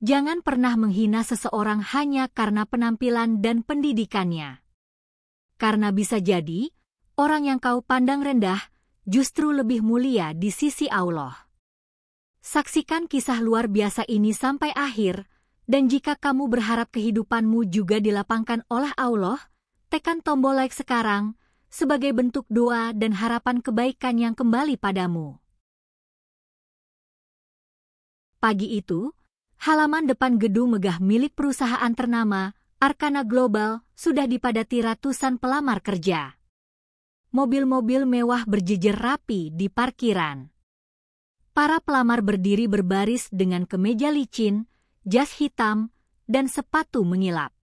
Jangan pernah menghina seseorang hanya karena penampilan dan pendidikannya. Karena bisa jadi, orang yang kau pandang rendah justru lebih mulia di sisi Allah. Saksikan kisah luar biasa ini sampai akhir, dan jika kamu berharap kehidupanmu juga dilapangkan oleh Allah, tekan tombol like sekarang, sebagai bentuk doa dan harapan kebaikan yang kembali padamu. Pagi itu, halaman depan gedung megah milik perusahaan ternama, Arkana Global, sudah dipadati ratusan pelamar kerja. Mobil-mobil mewah berjejer rapi di parkiran. Para pelamar berdiri berbaris dengan kemeja licin, jas hitam, dan sepatu mengilap.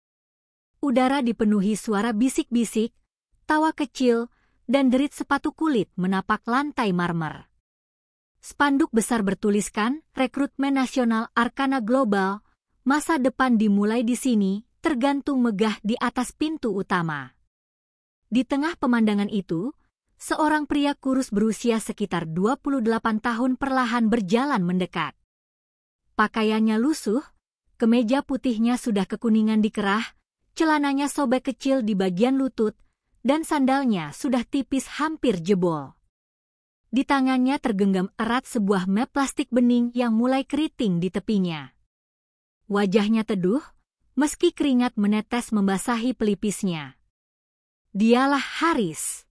Udara dipenuhi suara bisik-bisik, tawa kecil, dan derit sepatu kulit menapak lantai marmer. Spanduk besar bertuliskan, Rekrutmen Nasional Arkana Global, masa depan dimulai di sini, tergantung megah di atas pintu utama. Di tengah pemandangan itu, seorang pria kurus berusia sekitar 28 tahun perlahan berjalan mendekat. Pakaiannya lusuh, kemeja putihnya sudah kekuningan dikerah, celananya sobek kecil di bagian lutut, dan sandalnya sudah tipis hampir jebol. Di tangannya tergenggam erat sebuah map plastik bening yang mulai keriting di tepinya. Wajahnya teduh, meski keringat menetes membasahi pelipisnya. Dialah Haris.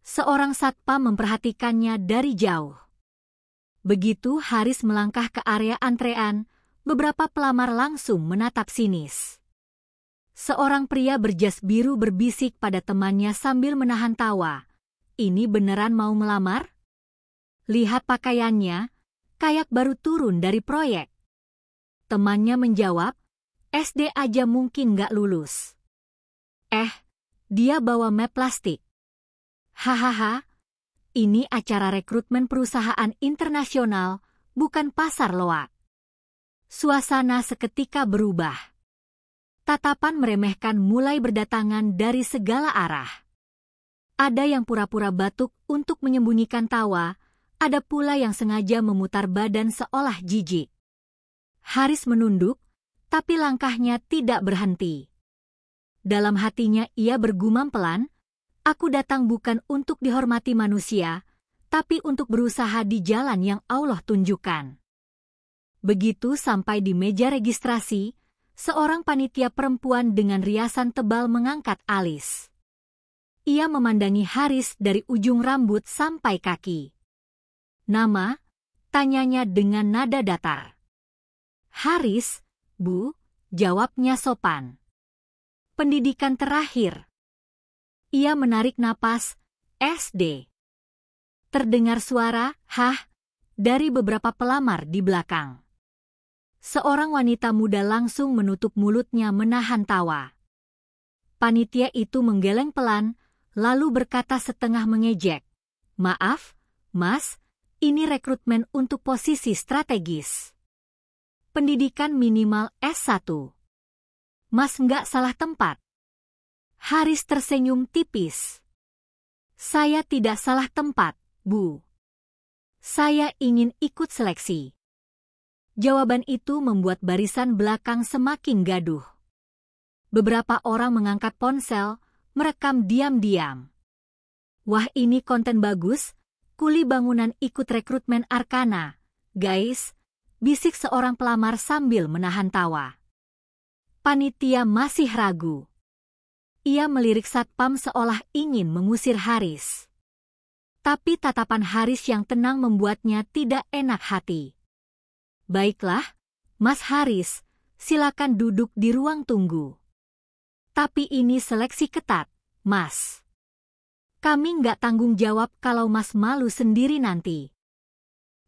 Seorang satpam memperhatikannya dari jauh. Begitu Haris melangkah ke area antrean, beberapa pelamar langsung menatap sinis. Seorang pria berjas biru berbisik pada temannya sambil menahan tawa. Ini beneran mau melamar? Lihat pakaiannya, kayak baru turun dari proyek. Temannya menjawab, SD aja mungkin nggak lulus. Dia bawa map plastik. Hahaha, ini acara rekrutmen perusahaan internasional, bukan pasar loak. Suasana seketika berubah. Tatapan meremehkan mulai berdatangan dari segala arah. Ada yang pura-pura batuk untuk menyembunyikan tawa, ada pula yang sengaja memutar badan seolah jijik. Haris menunduk, tapi langkahnya tidak berhenti. Dalam hatinya ia bergumam pelan, aku datang bukan untuk dihormati manusia, tapi untuk berusaha di jalan yang Allah tunjukkan. Begitu sampai di meja registrasi, seorang panitia perempuan dengan riasan tebal mengangkat alis. Ia memandangi Haris dari ujung rambut sampai kaki. Nama? Tanyanya dengan nada datar. Haris, Bu, jawabnya sopan. Pendidikan terakhir. Ia menarik napas, SD. Terdengar suara, hah, dari beberapa pelamar di belakang. Seorang wanita muda langsung menutup mulutnya menahan tawa. Panitia itu menggeleng pelan, lalu berkata setengah mengejek, "Maaf, Mas, ini rekrutmen untuk posisi strategis. Pendidikan minimal S1. Mas nggak salah tempat." Haris tersenyum tipis. "Saya tidak salah tempat, Bu. Saya ingin ikut seleksi." Jawaban itu membuat barisan belakang semakin gaduh. Beberapa orang mengangkat ponsel, merekam diam-diam. Wah, ini konten bagus, kuli bangunan ikut rekrutmen Arkana. Guys, bisik seorang pelamar sambil menahan tawa. Panitia masih ragu. Ia melirik satpam seolah ingin mengusir Haris. Tapi tatapan Haris yang tenang membuatnya tidak enak hati. "Baiklah, Mas Haris, silakan duduk di ruang tunggu. Tapi ini seleksi ketat, Mas. Kami nggak tanggung jawab kalau Mas malu sendiri nanti."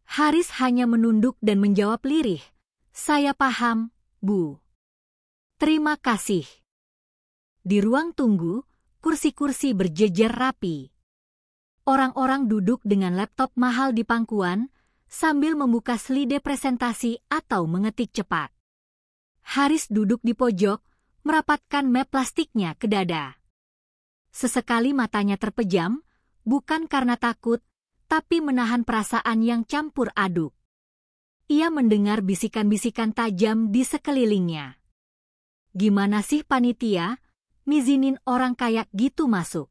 Haris hanya menunduk dan menjawab lirih, "Saya paham, Bu. Terima kasih." Di ruang tunggu, kursi-kursi berjejer rapi. Orang-orang duduk dengan laptop mahal di pangkuan, sambil membuka slide presentasi atau mengetik cepat. Haris duduk di pojok, merapatkan map plastiknya ke dada. Sesekali matanya terpejam, bukan karena takut, tapi menahan perasaan yang campur aduk. Ia mendengar bisikan-bisikan tajam di sekelilingnya. Gimana sih panitia, ngizinin orang kayak gitu masuk?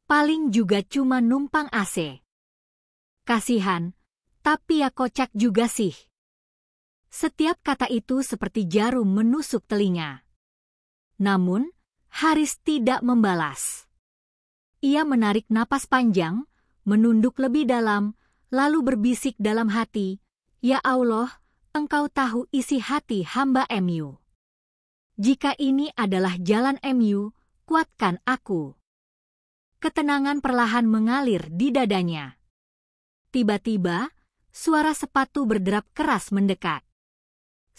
Paling juga cuma numpang AC. Kasihan, tapi ya kocak juga sih. Setiap kata itu seperti jarum menusuk telinga. Namun, Haris tidak membalas. Ia menarik napas panjang, menunduk lebih dalam, lalu berbisik dalam hati, "Ya Allah, Engkau tahu isi hati hamba MU. Jika ini adalah jalan MU, kuatkan aku." Ketenangan perlahan mengalir di dadanya. Tiba-tiba, suara sepatu berderap keras mendekat.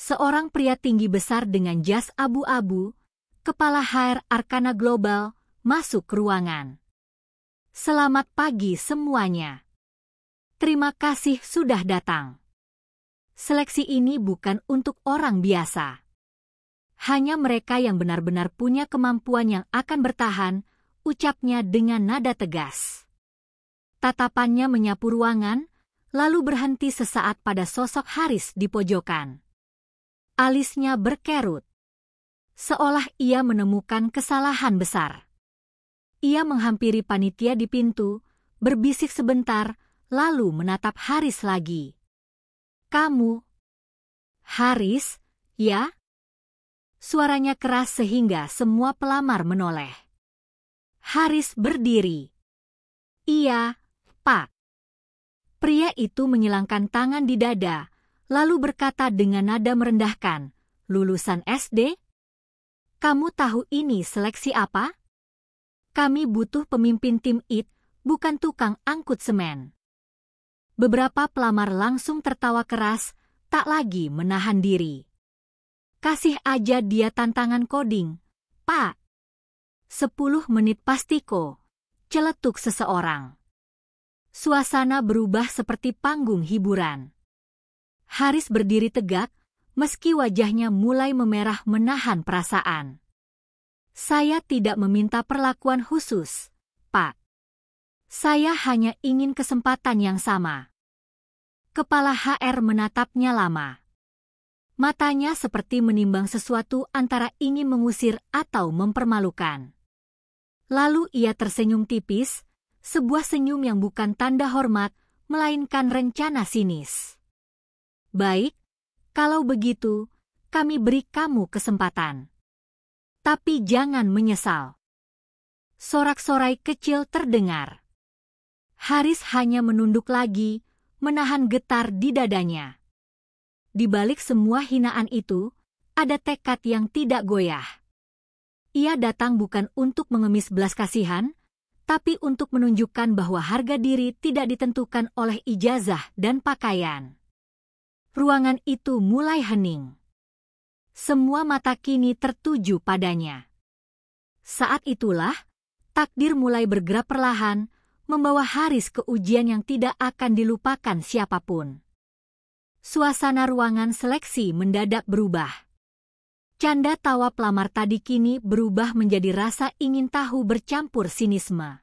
Seorang pria tinggi besar dengan jas abu-abu, kepala HR Arkana Global, masuk ke ruangan. "Selamat pagi semuanya. Terima kasih sudah datang. Seleksi ini bukan untuk orang biasa. Hanya mereka yang benar-benar punya kemampuan yang akan bertahan," ucapnya dengan nada tegas. Tatapannya menyapu ruangan, lalu berhenti sesaat pada sosok Haris di pojokan. Alisnya berkerut, seolah ia menemukan kesalahan besar. Ia menghampiri panitia di pintu, berbisik sebentar, lalu menatap Haris lagi. "Kamu?" "Haris, ya?" Suaranya keras sehingga semua pelamar menoleh. Haris berdiri. "Iya, Pak." Pria itu menyilangkan tangan di dada, lalu berkata dengan nada merendahkan, "Lulusan SD? Kamu tahu ini seleksi apa? Kami butuh pemimpin tim IT, bukan tukang angkut semen." Beberapa pelamar langsung tertawa keras, tak lagi menahan diri. "Kasih aja dia tantangan coding, Pak." 10 menit pastiko, celetuk seseorang. Suasana berubah seperti panggung hiburan. Haris berdiri tegak, meski wajahnya mulai memerah menahan perasaan. "Saya tidak meminta perlakuan khusus, Pak. Saya hanya ingin kesempatan yang sama." Kepala HR menatapnya lama. Matanya seperti menimbang sesuatu antara ingin mengusir atau mempermalukan. Lalu ia tersenyum tipis, sebuah senyum yang bukan tanda hormat, melainkan rencana sinis. "Baik, kalau begitu, kami beri kamu kesempatan. Tapi jangan menyesal." Sorak-sorai kecil terdengar. Haris hanya menunduk lagi, menahan getar di dadanya. Di balik semua hinaan itu, ada tekad yang tidak goyah. Ia datang bukan untuk mengemis belas kasihan, tapi untuk menunjukkan bahwa harga diri tidak ditentukan oleh ijazah dan pakaian. Ruangan itu mulai hening. Semua mata kini tertuju padanya. Saat itulah, takdir mulai bergerak perlahan, membawa Haris ke ujian yang tidak akan dilupakan siapapun. Suasana ruangan seleksi mendadak berubah. Canda tawa pelamar tadi kini berubah menjadi rasa ingin tahu bercampur sinisme.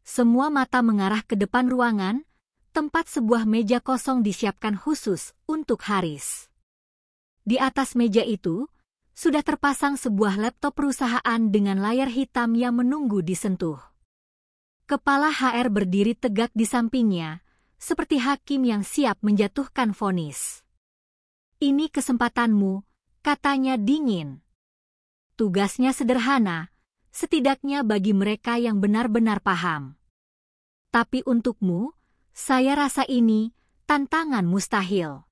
Semua mata mengarah ke depan ruangan, tempat sebuah meja kosong disiapkan khusus untuk Haris. Di atas meja itu, sudah terpasang sebuah laptop perusahaan dengan layar hitam yang menunggu disentuh. Kepala HR berdiri tegak di sampingnya, seperti hakim yang siap menjatuhkan vonis. "Ini kesempatanmu," katanya dingin. "Tugasnya sederhana, setidaknya bagi mereka yang benar-benar paham. Tapi untukmu, saya rasa ini tantangan mustahil."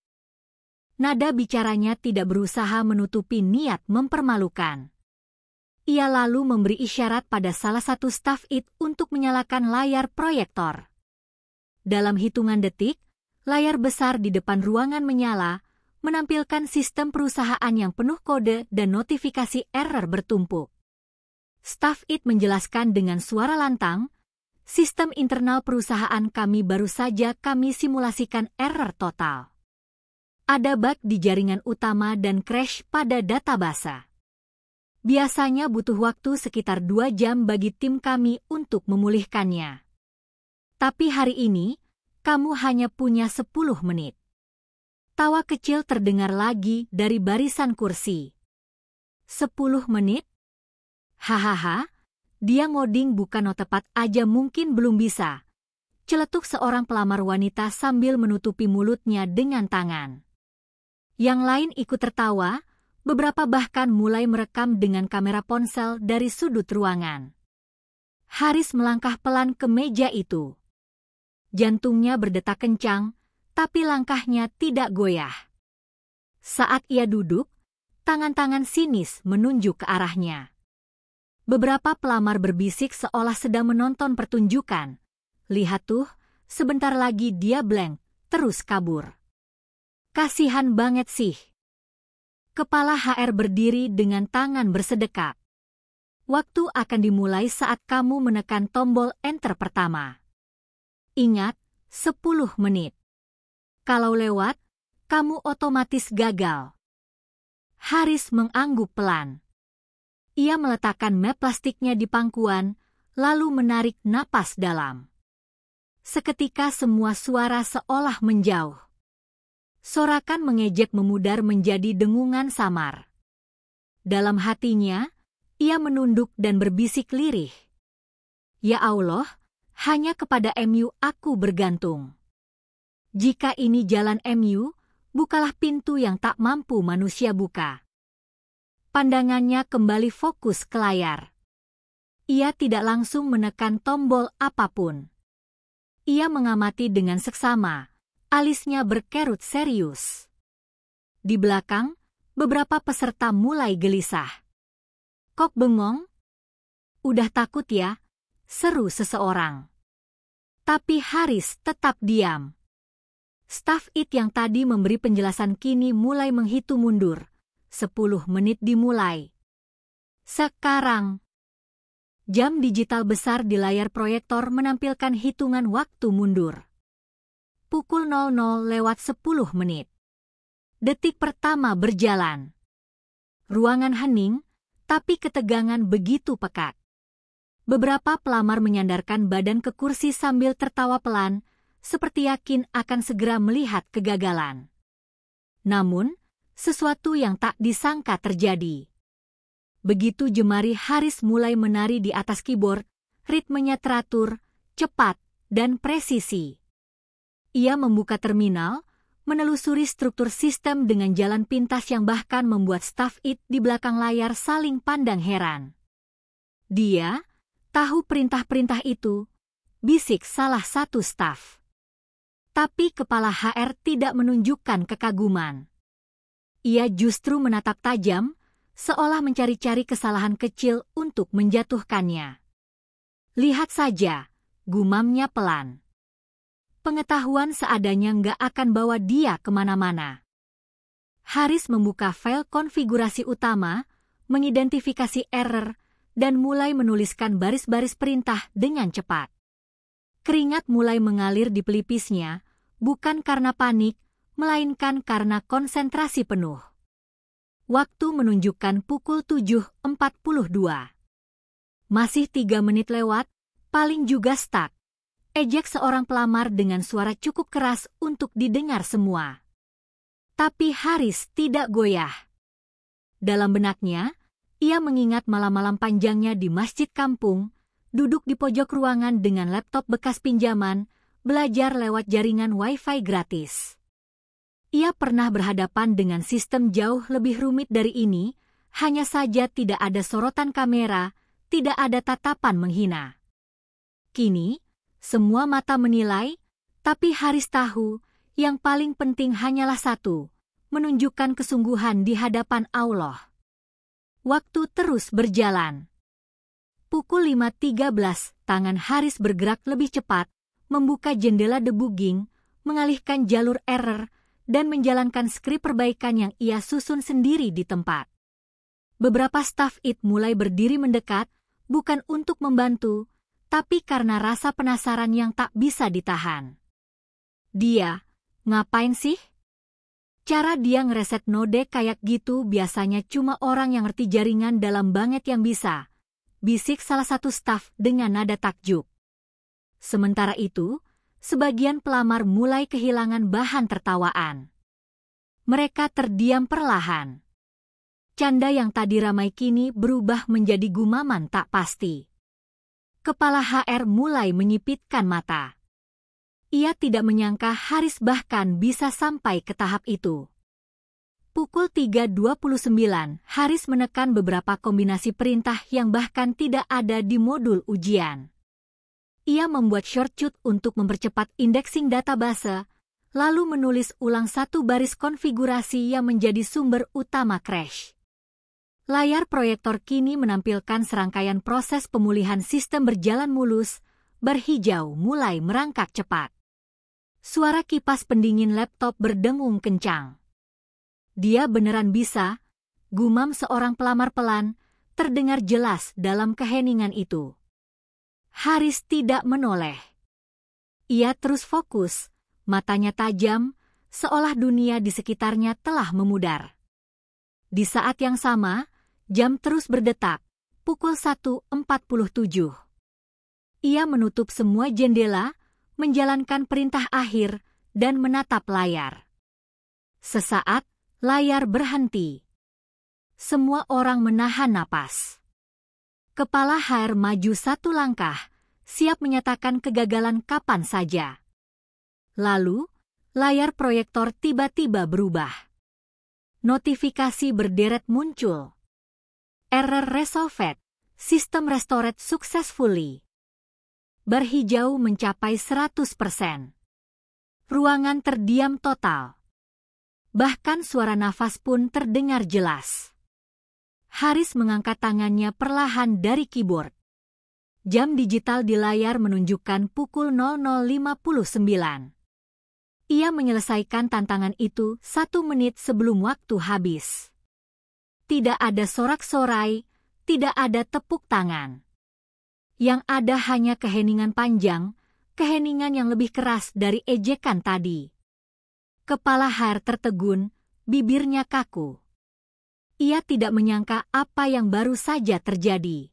Nada bicaranya tidak berusaha menutupi niat mempermalukan. Ia lalu memberi isyarat pada salah satu staf IT untuk menyalakan layar proyektor. Dalam hitungan detik, layar besar di depan ruangan menyala, menampilkan sistem perusahaan yang penuh kode dan notifikasi error bertumpuk. Staf IT menjelaskan dengan suara lantang, "Sistem internal perusahaan kami baru saja kami simulasikan error total. Ada bug di jaringan utama dan crash pada database. Biasanya butuh waktu sekitar 2 jam bagi tim kami untuk memulihkannya. Tapi hari ini, kamu hanya punya 10 menit. Tawa kecil terdengar lagi dari barisan kursi. 10 menit? Hahaha, dia ngoding bukan tepat aja mungkin belum bisa. Celetuk seorang pelamar wanita sambil menutupi mulutnya dengan tangan. Yang lain ikut tertawa, beberapa bahkan mulai merekam dengan kamera ponsel dari sudut ruangan. Haris melangkah pelan ke meja itu. Jantungnya berdetak kencang, tapi langkahnya tidak goyah. Saat ia duduk, tangan-tangan sinis menunjuk ke arahnya. Beberapa pelamar berbisik seolah sedang menonton pertunjukan. Lihat tuh, sebentar lagi dia blank, terus kabur. Kasihan banget sih. Kepala HR berdiri dengan tangan bersedekap. Waktu akan dimulai saat kamu menekan tombol enter pertama. Ingat, 10 menit. Kalau lewat, kamu otomatis gagal. Haris mengangguk pelan. Ia meletakkan map plastiknya di pangkuan, lalu menarik napas dalam. Seketika semua suara seolah menjauh. Sorakan mengejek memudar menjadi dengungan samar. Dalam hatinya, ia menunduk dan berbisik lirih. Ya Allah, hanya kepada MU aku bergantung. Jika ini jalan MU, bukalah pintu yang tak mampu manusia buka. Pandangannya kembali fokus ke layar. Ia tidak langsung menekan tombol apapun. Ia mengamati dengan seksama, alisnya berkerut serius. Di belakang, beberapa peserta mulai gelisah. Kok bengong? Udah takut ya? Seru seseorang. Tapi Haris tetap diam. Staf IT yang tadi memberi penjelasan kini mulai menghitung mundur. 10 menit dimulai. Sekarang. Jam digital besar di layar proyektor menampilkan hitungan waktu mundur. Pukul 00:10 menit. Detik pertama berjalan. Ruangan hening, tapi ketegangan begitu pekat. Beberapa pelamar menyandarkan badan ke kursi sambil tertawa pelan, seperti yakin akan segera melihat kegagalan. Namun, sesuatu yang tak disangka terjadi. Begitu jemari Haris mulai menari di atas keyboard, ritmenya teratur, cepat, dan presisi. Ia membuka terminal, menelusuri struktur sistem dengan jalan pintas yang bahkan membuat staf IT di belakang layar saling pandang heran. Dia tahu perintah-perintah itu, bisik salah satu staf. Tapi kepala HR tidak menunjukkan kekaguman. Ia justru menatap tajam, seolah mencari-cari kesalahan kecil untuk menjatuhkannya. Lihat saja, gumamnya pelan. Pengetahuan seadanya nggak akan bawa dia kemana-mana. Haris membuka file konfigurasi utama, mengidentifikasi error, dan mulai menuliskan baris-baris perintah dengan cepat. Keringat mulai mengalir di pelipisnya, bukan karena panik, melainkan karena konsentrasi penuh. Waktu menunjukkan pukul 7.42. Masih 3 menit lewat, paling juga stuck. Ejek seorang pelamar dengan suara cukup keras untuk didengar semua. Tapi Haris tidak goyah. Dalam benaknya, ia mengingat malam-malam panjangnya di masjid kampung, duduk di pojok ruangan dengan laptop bekas pinjaman, belajar lewat jaringan Wi-Fi gratis. Ia pernah berhadapan dengan sistem jauh lebih rumit dari ini, hanya saja tidak ada sorotan kamera, tidak ada tatapan menghina. Kini, semua mata menilai, tapi Haris tahu, yang paling penting hanyalah satu, menunjukkan kesungguhan di hadapan Allah. Waktu terus berjalan. Pukul 5.13, tangan Haris bergerak lebih cepat, membuka jendela debugging, mengalihkan jalur error, dan menjalankan skrip perbaikan yang ia susun sendiri di tempat. Beberapa staf IT mulai berdiri mendekat, bukan untuk membantu, tapi karena rasa penasaran yang tak bisa ditahan. Dia, ngapain sih? Cara dia ngereset node kayak gitu biasanya cuma orang yang ngerti jaringan dalam banget yang bisa, bisik salah satu staf dengan nada takjub. Sementara itu, sebagian pelamar mulai kehilangan bahan tertawaan. Mereka terdiam perlahan. Canda yang tadi ramai kini berubah menjadi gumaman tak pasti. Kepala HR mulai menyipitkan mata. Ia tidak menyangka Haris bahkan bisa sampai ke tahap itu. Pukul 3.29, Haris menekan beberapa kombinasi perintah yang bahkan tidak ada di modul ujian. Ia membuat shortcut untuk mempercepat indexing database, lalu menulis ulang satu baris konfigurasi yang menjadi sumber utama crash. Layar proyektor kini menampilkan serangkaian proses pemulihan sistem berjalan mulus, berhijau mulai merangkak cepat. Suara kipas pendingin laptop berdengung kencang. Dia beneran bisa, gumam seorang pelamar pelan, terdengar jelas dalam keheningan itu. Haris tidak menoleh. Ia terus fokus, matanya tajam, seolah dunia di sekitarnya telah memudar. Di saat yang sama, jam terus berdetak, pukul 1.47. Ia menutup semua jendela, menjalankan perintah akhir, dan menatap layar. Sesaat, layar berhenti. Semua orang menahan napas. Kepala HR maju satu langkah, siap menyatakan kegagalan kapan saja. Lalu, layar proyektor tiba-tiba berubah. Notifikasi berderet muncul. Error resolved. System restored successfully. Berhijau mencapai 100%. Ruangan terdiam total. Bahkan suara nafas pun terdengar jelas. Haris mengangkat tangannya perlahan dari keyboard. Jam digital di layar menunjukkan pukul 00.59. Ia menyelesaikan tantangan itu 1 menit sebelum waktu habis. Tidak ada sorak-sorai, tidak ada tepuk tangan. Yang ada hanya keheningan panjang, keheningan yang lebih keras dari ejekan tadi. Kepala HR tertegun, bibirnya kaku. Ia tidak menyangka apa yang baru saja terjadi.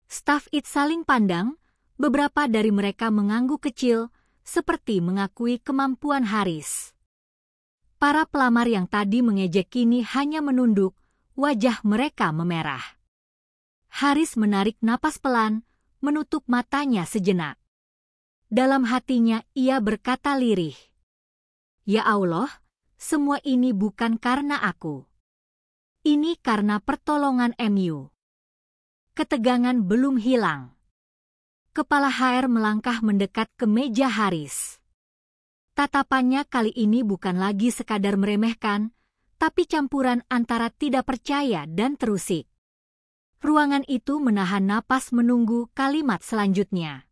Staf IT saling pandang, beberapa dari mereka mengangguk kecil, seperti mengakui kemampuan Haris. Para pelamar yang tadi mengejek kini hanya menunduk, wajah mereka memerah. Haris menarik napas pelan, menutup matanya sejenak. Dalam hatinya ia berkata lirih, "Ya Allah, semua ini bukan karena aku. Ini karena pertolongan MU." Ketegangan belum hilang. Kepala HR melangkah mendekat ke meja Haris. Tatapannya kali ini bukan lagi sekadar meremehkan, tapi campuran antara tidak percaya dan terusik. Ruangan itu menahan napas menunggu kalimat selanjutnya.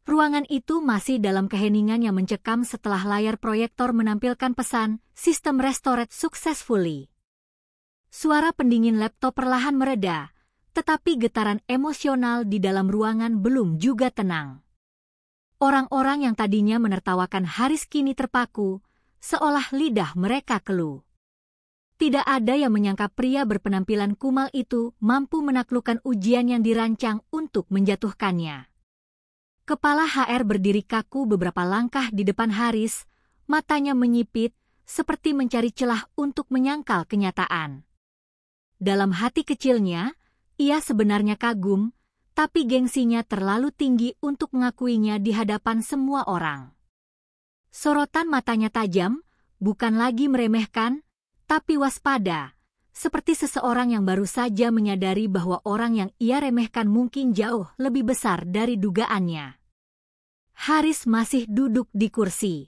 Ruangan itu masih dalam keheningan yang mencekam setelah layar proyektor menampilkan pesan, "System restored successfully." Suara pendingin laptop perlahan mereda, tetapi getaran emosional di dalam ruangan belum juga tenang. Orang-orang yang tadinya menertawakan Haris kini terpaku, seolah lidah mereka keluh. Tidak ada yang menyangka pria berpenampilan kumal itu mampu menaklukkan ujian yang dirancang untuk menjatuhkannya. Kepala HR berdiri kaku beberapa langkah di depan Haris, matanya menyipit, seperti mencari celah untuk menyangkal kenyataan. Dalam hati kecilnya, ia sebenarnya kagum, tapi gengsinya terlalu tinggi untuk mengakuinya di hadapan semua orang. Sorotan matanya tajam, bukan lagi meremehkan, tapi waspada, seperti seseorang yang baru saja menyadari bahwa orang yang ia remehkan mungkin jauh lebih besar dari dugaannya. Haris masih duduk di kursi.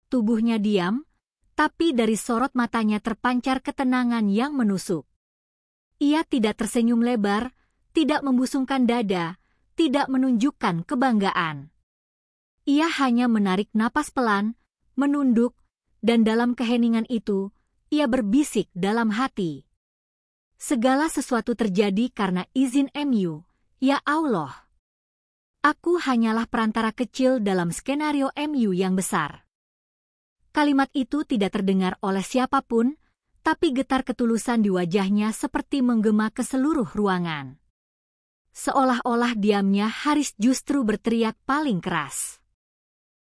Tubuhnya diam, tapi dari sorot matanya terpancar ketenangan yang menusuk. Ia tidak tersenyum lebar, tidak membusungkan dada, tidak menunjukkan kebanggaan. Ia hanya menarik napas pelan, menunduk, dan dalam keheningan itu, ia berbisik dalam hati. Segala sesuatu terjadi karena izin MU, ya Allah. Aku hanyalah perantara kecil dalam skenario MU yang besar. Kalimat itu tidak terdengar oleh siapapun, tapi getar ketulusan di wajahnya seperti menggema ke seluruh ruangan. Seolah-olah diamnya Haris justru berteriak paling keras.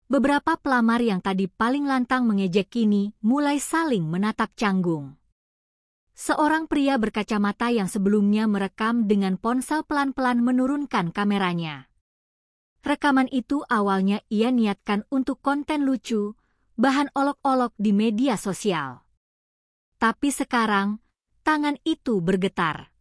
Beberapa pelamar yang tadi paling lantang mengejek kini mulai saling menatap canggung. Seorang pria berkacamata yang sebelumnya merekam dengan ponsel pelan-pelan menurunkan kameranya. Rekaman itu awalnya ia niatkan untuk konten lucu, bahan olok-olok di media sosial. Tapi sekarang, tangan itu bergetar.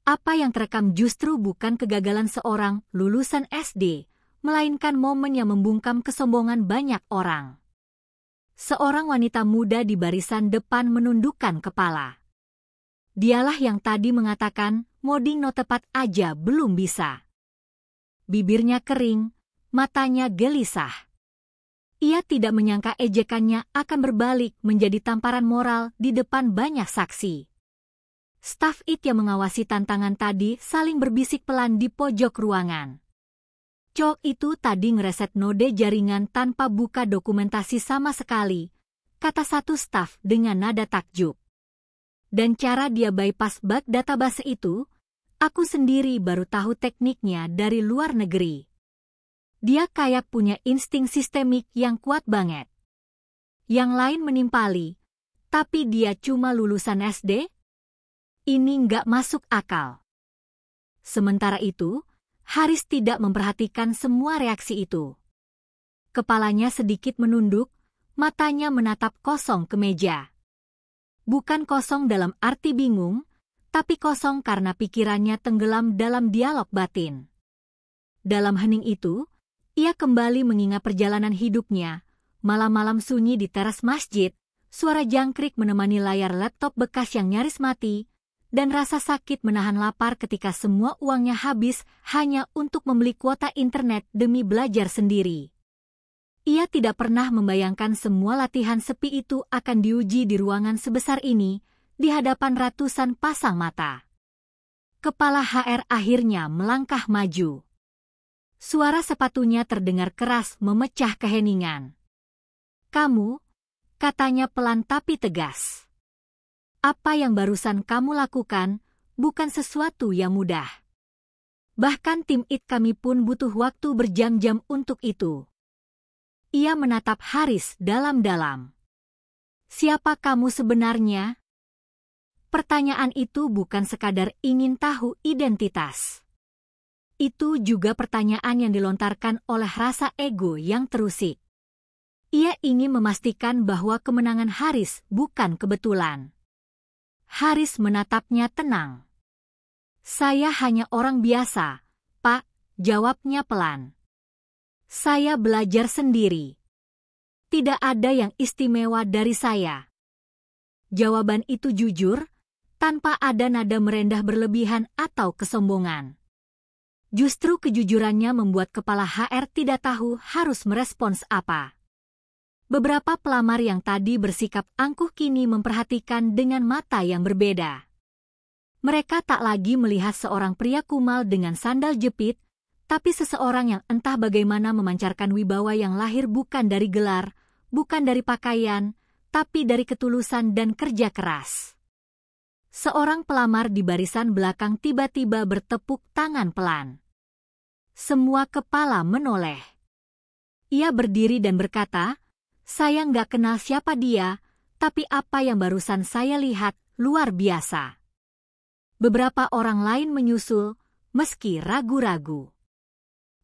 Apa yang terekam justru bukan kegagalan seorang lulusan SD, melainkan momen yang membungkam kesombongan banyak orang. Seorang wanita muda di barisan depan menundukkan kepala. Dialah yang tadi mengatakan, ngoding no tepat aja belum bisa. Bibirnya kering, matanya gelisah. Ia tidak menyangka ejekannya akan berbalik menjadi tamparan moral di depan banyak saksi. Staf IT yang mengawasi tantangan tadi saling berbisik pelan di pojok ruangan. Cowok itu tadi ngereset node jaringan tanpa buka dokumentasi sama sekali, kata satu staf dengan nada takjub. Dan cara dia bypass bug database itu, aku sendiri baru tahu tekniknya dari luar negeri. Dia kayak punya insting sistemik yang kuat banget. Yang lain menimpali, tapi dia cuma lulusan SD? Ini nggak masuk akal. Sementara itu, Haris tidak memperhatikan semua reaksi itu. Kepalanya sedikit menunduk, matanya menatap kosong ke meja. Bukan kosong dalam arti bingung, tapi kosong karena pikirannya tenggelam dalam dialog batin. Dalam hening itu, ia kembali mengingat perjalanan hidupnya, malam-malam sunyi di teras masjid, suara jangkrik menemani layar laptop bekas yang nyaris mati, dan rasa sakit menahan lapar ketika semua uangnya habis hanya untuk membeli kuota internet demi belajar sendiri. Ia tidak pernah membayangkan semua latihan sepi itu akan diuji di ruangan sebesar ini, di hadapan ratusan pasang mata. Kepala HR akhirnya melangkah maju. Suara sepatunya terdengar keras memecah keheningan. "Kamu," katanya pelan tapi tegas. "Apa yang barusan kamu lakukan bukan sesuatu yang mudah. Bahkan tim IT kami pun butuh waktu berjam-jam untuk itu." Ia menatap Haris dalam-dalam. "Siapa kamu sebenarnya?" Pertanyaan itu bukan sekadar ingin tahu identitas. Itu juga pertanyaan yang dilontarkan oleh rasa ego yang terusik. Ia ingin memastikan bahwa kemenangan Haris bukan kebetulan. Haris menatapnya tenang. "Saya hanya orang biasa, Pak," jawabnya pelan. "Saya belajar sendiri. Tidak ada yang istimewa dari saya." Jawaban itu jujur, tanpa ada nada merendah berlebihan atau kesombongan. Justru kejujurannya membuat kepala HR tidak tahu harus merespons apa. Beberapa pelamar yang tadi bersikap angkuh kini memperhatikan dengan mata yang berbeda. Mereka tak lagi melihat seorang pria kumal dengan sandal jepit, tapi seseorang yang entah bagaimana memancarkan wibawa yang lahir bukan dari gelar, bukan dari pakaian, tapi dari ketulusan dan kerja keras. Seorang pelamar di barisan belakang tiba-tiba bertepuk tangan pelan. Semua kepala menoleh. Ia berdiri dan berkata, "Saya nggak kenal siapa dia, tapi apa yang barusan saya lihat luar biasa." Beberapa orang lain menyusul, meski ragu-ragu.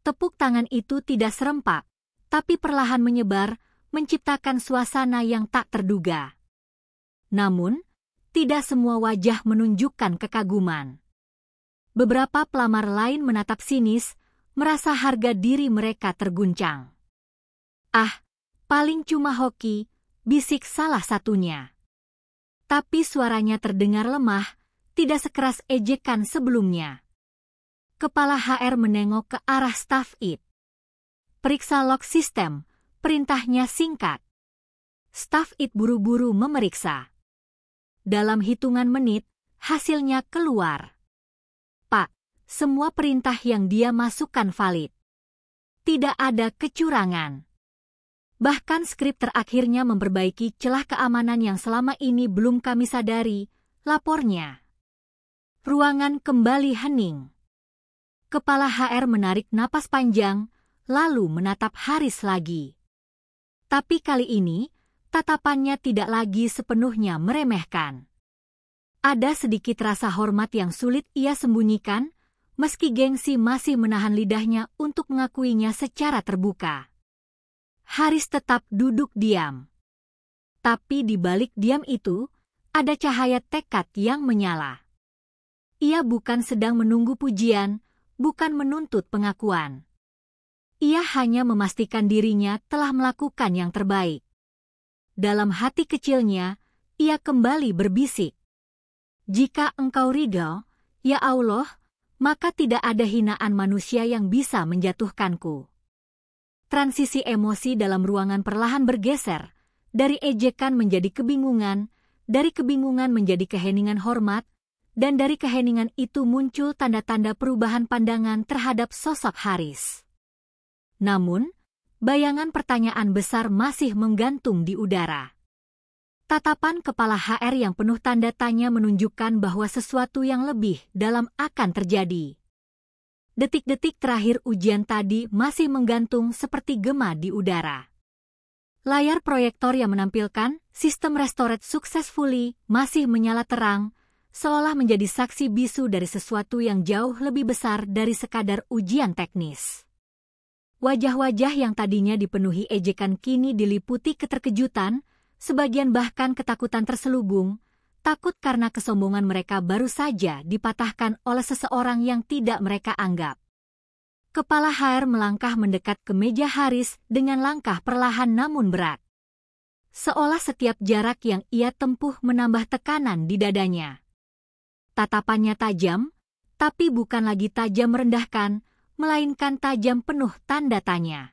Tepuk tangan itu tidak serempak, tapi perlahan menyebar, menciptakan suasana yang tak terduga. Namun, tidak semua wajah menunjukkan kekaguman. Beberapa pelamar lain menatap sinis, merasa harga diri mereka terguncang. "Ah, paling cuma hoki," bisik salah satunya. Tapi suaranya terdengar lemah, tidak sekeras ejekan sebelumnya. Kepala HR menengok ke arah staf IT. "Periksa log sistem," perintahnya singkat. Staf IT buru-buru memeriksa. Dalam hitungan menit, hasilnya keluar. "Pak, semua perintah yang dia masukkan valid. Tidak ada kecurangan. Bahkan skrip terakhirnya memperbaiki celah keamanan yang selama ini belum kami sadari," lapornya. Ruangan kembali hening. Kepala HR menarik napas panjang, lalu menatap Haris lagi. Tapi kali ini, tatapannya tidak lagi sepenuhnya meremehkan. Ada sedikit rasa hormat yang sulit ia sembunyikan, meski gengsi masih menahan lidahnya untuk mengakuinya secara terbuka. Haris tetap duduk diam. Tapi di balik diam itu, ada cahaya tekad yang menyala. Ia bukan sedang menunggu pujian, bukan menuntut pengakuan. Ia hanya memastikan dirinya telah melakukan yang terbaik. Dalam hati kecilnya, ia kembali berbisik. Jika engkau ridho, ya Allah, maka tidak ada hinaan manusia yang bisa menjatuhkanku. Transisi emosi dalam ruangan perlahan bergeser, dari ejekan menjadi kebingungan, dari kebingungan menjadi keheningan hormat, dan dari keheningan itu muncul tanda-tanda perubahan pandangan terhadap sosok Haris. Namun, bayangan pertanyaan besar masih menggantung di udara. Tatapan kepala HR yang penuh tanda tanya menunjukkan bahwa sesuatu yang lebih dalam akan terjadi. Detik-detik terakhir ujian tadi masih menggantung seperti gema di udara. Layar proyektor yang menampilkan sistem restored successfully masih menyala terang, seolah menjadi saksi bisu dari sesuatu yang jauh lebih besar dari sekadar ujian teknis. Wajah-wajah yang tadinya dipenuhi ejekan kini diliputi keterkejutan, sebagian bahkan ketakutan terselubung, takut karena kesombongan mereka baru saja dipatahkan oleh seseorang yang tidak mereka anggap. Kepala HR melangkah mendekat ke meja Haris dengan langkah perlahan namun berat. Seolah setiap jarak yang ia tempuh menambah tekanan di dadanya. Tatapannya tajam, tapi bukan lagi tajam merendahkan, melainkan tajam penuh tanda tanya.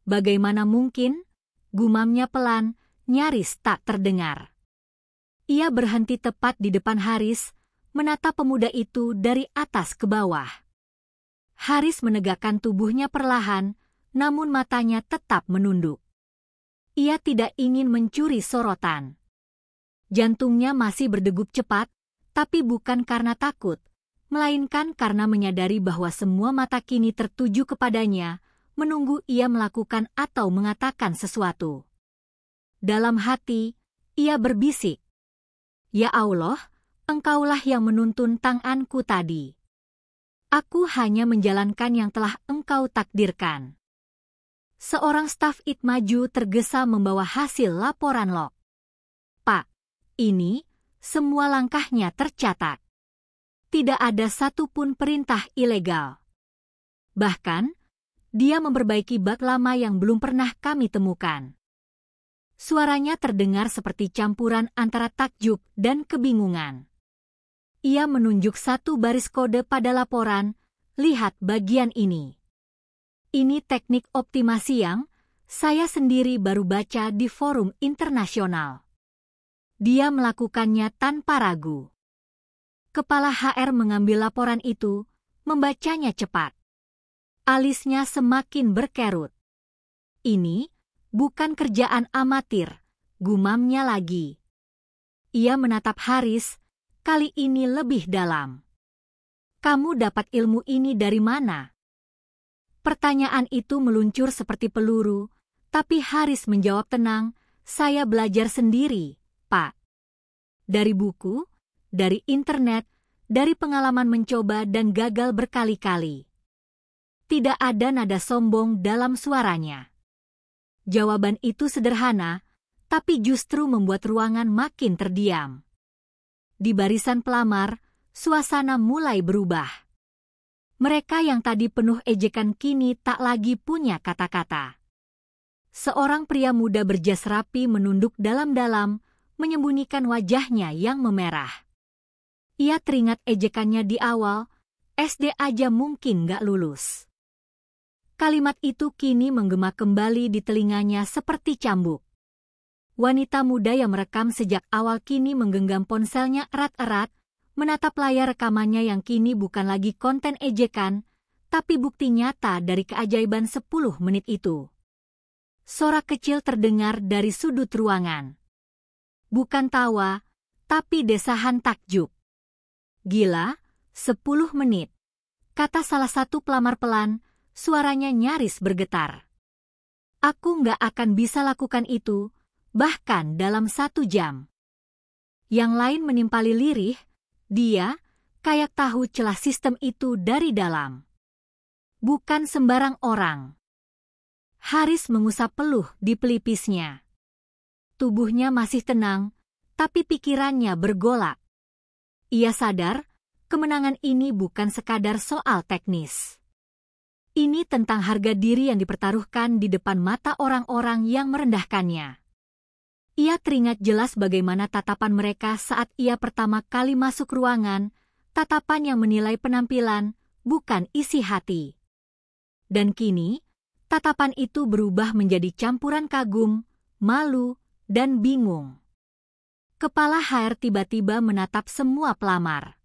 Bagaimana mungkin? Gumamnya pelan, nyaris tak terdengar. Ia berhenti tepat di depan Haris, menatap pemuda itu dari atas ke bawah. Haris menegakkan tubuhnya perlahan, namun matanya tetap menunduk. Ia tidak ingin mencuri sorotan. Jantungnya masih berdegup cepat, tapi bukan karena takut, melainkan karena menyadari bahwa semua mata kini tertuju kepadanya, menunggu ia melakukan atau mengatakan sesuatu. Dalam hati, ia berbisik, "Ya Allah, Engkaulah yang menuntun tanganku tadi. Aku hanya menjalankan yang telah Engkau takdirkan." Seorang staf IT maju tergesa membawa hasil laporan log. "Pak, ini, semua langkahnya tercatat. Tidak ada satupun perintah ilegal. Bahkan, dia memperbaiki bug lama yang belum pernah kami temukan." Suaranya terdengar seperti campuran antara takjub dan kebingungan. Ia menunjuk satu baris kode pada laporan, "Lihat bagian ini. Ini teknik optimasi yang saya sendiri baru baca di forum internasional." Dia melakukannya tanpa ragu. Kepala HR mengambil laporan itu, membacanya cepat. Alisnya semakin berkerut. "Ini bukan kerjaan amatir," gumamnya lagi. Ia menatap Haris, kali ini lebih dalam. "Kamu dapat ilmu ini dari mana?" Pertanyaan itu meluncur seperti peluru, tapi Haris menjawab tenang, "Saya belajar sendiri, Pak. Dari buku, dari internet, dari pengalaman mencoba dan gagal berkali-kali." Tidak ada nada sombong dalam suaranya. Jawaban itu sederhana, tapi justru membuat ruangan makin terdiam. Di barisan pelamar, suasana mulai berubah. Mereka yang tadi penuh ejekan kini tak lagi punya kata-kata. Seorang pria muda berjas rapi menunduk dalam-dalam, menyembunyikan wajahnya yang memerah. Ia teringat ejekannya di awal, SD aja mungkin gak lulus. Kalimat itu kini menggema kembali di telinganya seperti cambuk. Wanita muda yang merekam sejak awal kini menggenggam ponselnya erat-erat, menatap layar rekamannya yang kini bukan lagi konten ejekan, tapi bukti nyata dari keajaiban 10 menit itu. Sorak kecil terdengar dari sudut ruangan. Bukan tawa, tapi desahan takjub. "Gila, 10 menit," kata salah satu pelamar pelan, Suaranya nyaris bergetar. Aku nggak akan bisa lakukan itu, bahkan dalam 1 jam. Yang lain menimpali lirih, dia kayak tahu celah sistem itu dari dalam. Bukan sembarang orang. Haris mengusap peluh di pelipisnya. Tubuhnya masih tenang, tapi pikirannya bergolak. Ia sadar, kemenangan ini bukan sekadar soal teknis. Ini tentang harga diri yang dipertaruhkan di depan mata orang-orang yang merendahkannya. Ia teringat jelas bagaimana tatapan mereka saat ia pertama kali masuk ruangan, tatapan yang menilai penampilan, bukan isi hati. Dan kini, tatapan itu berubah menjadi campuran kagum, malu, dan bingung. Kepala HR tiba-tiba menatap semua pelamar.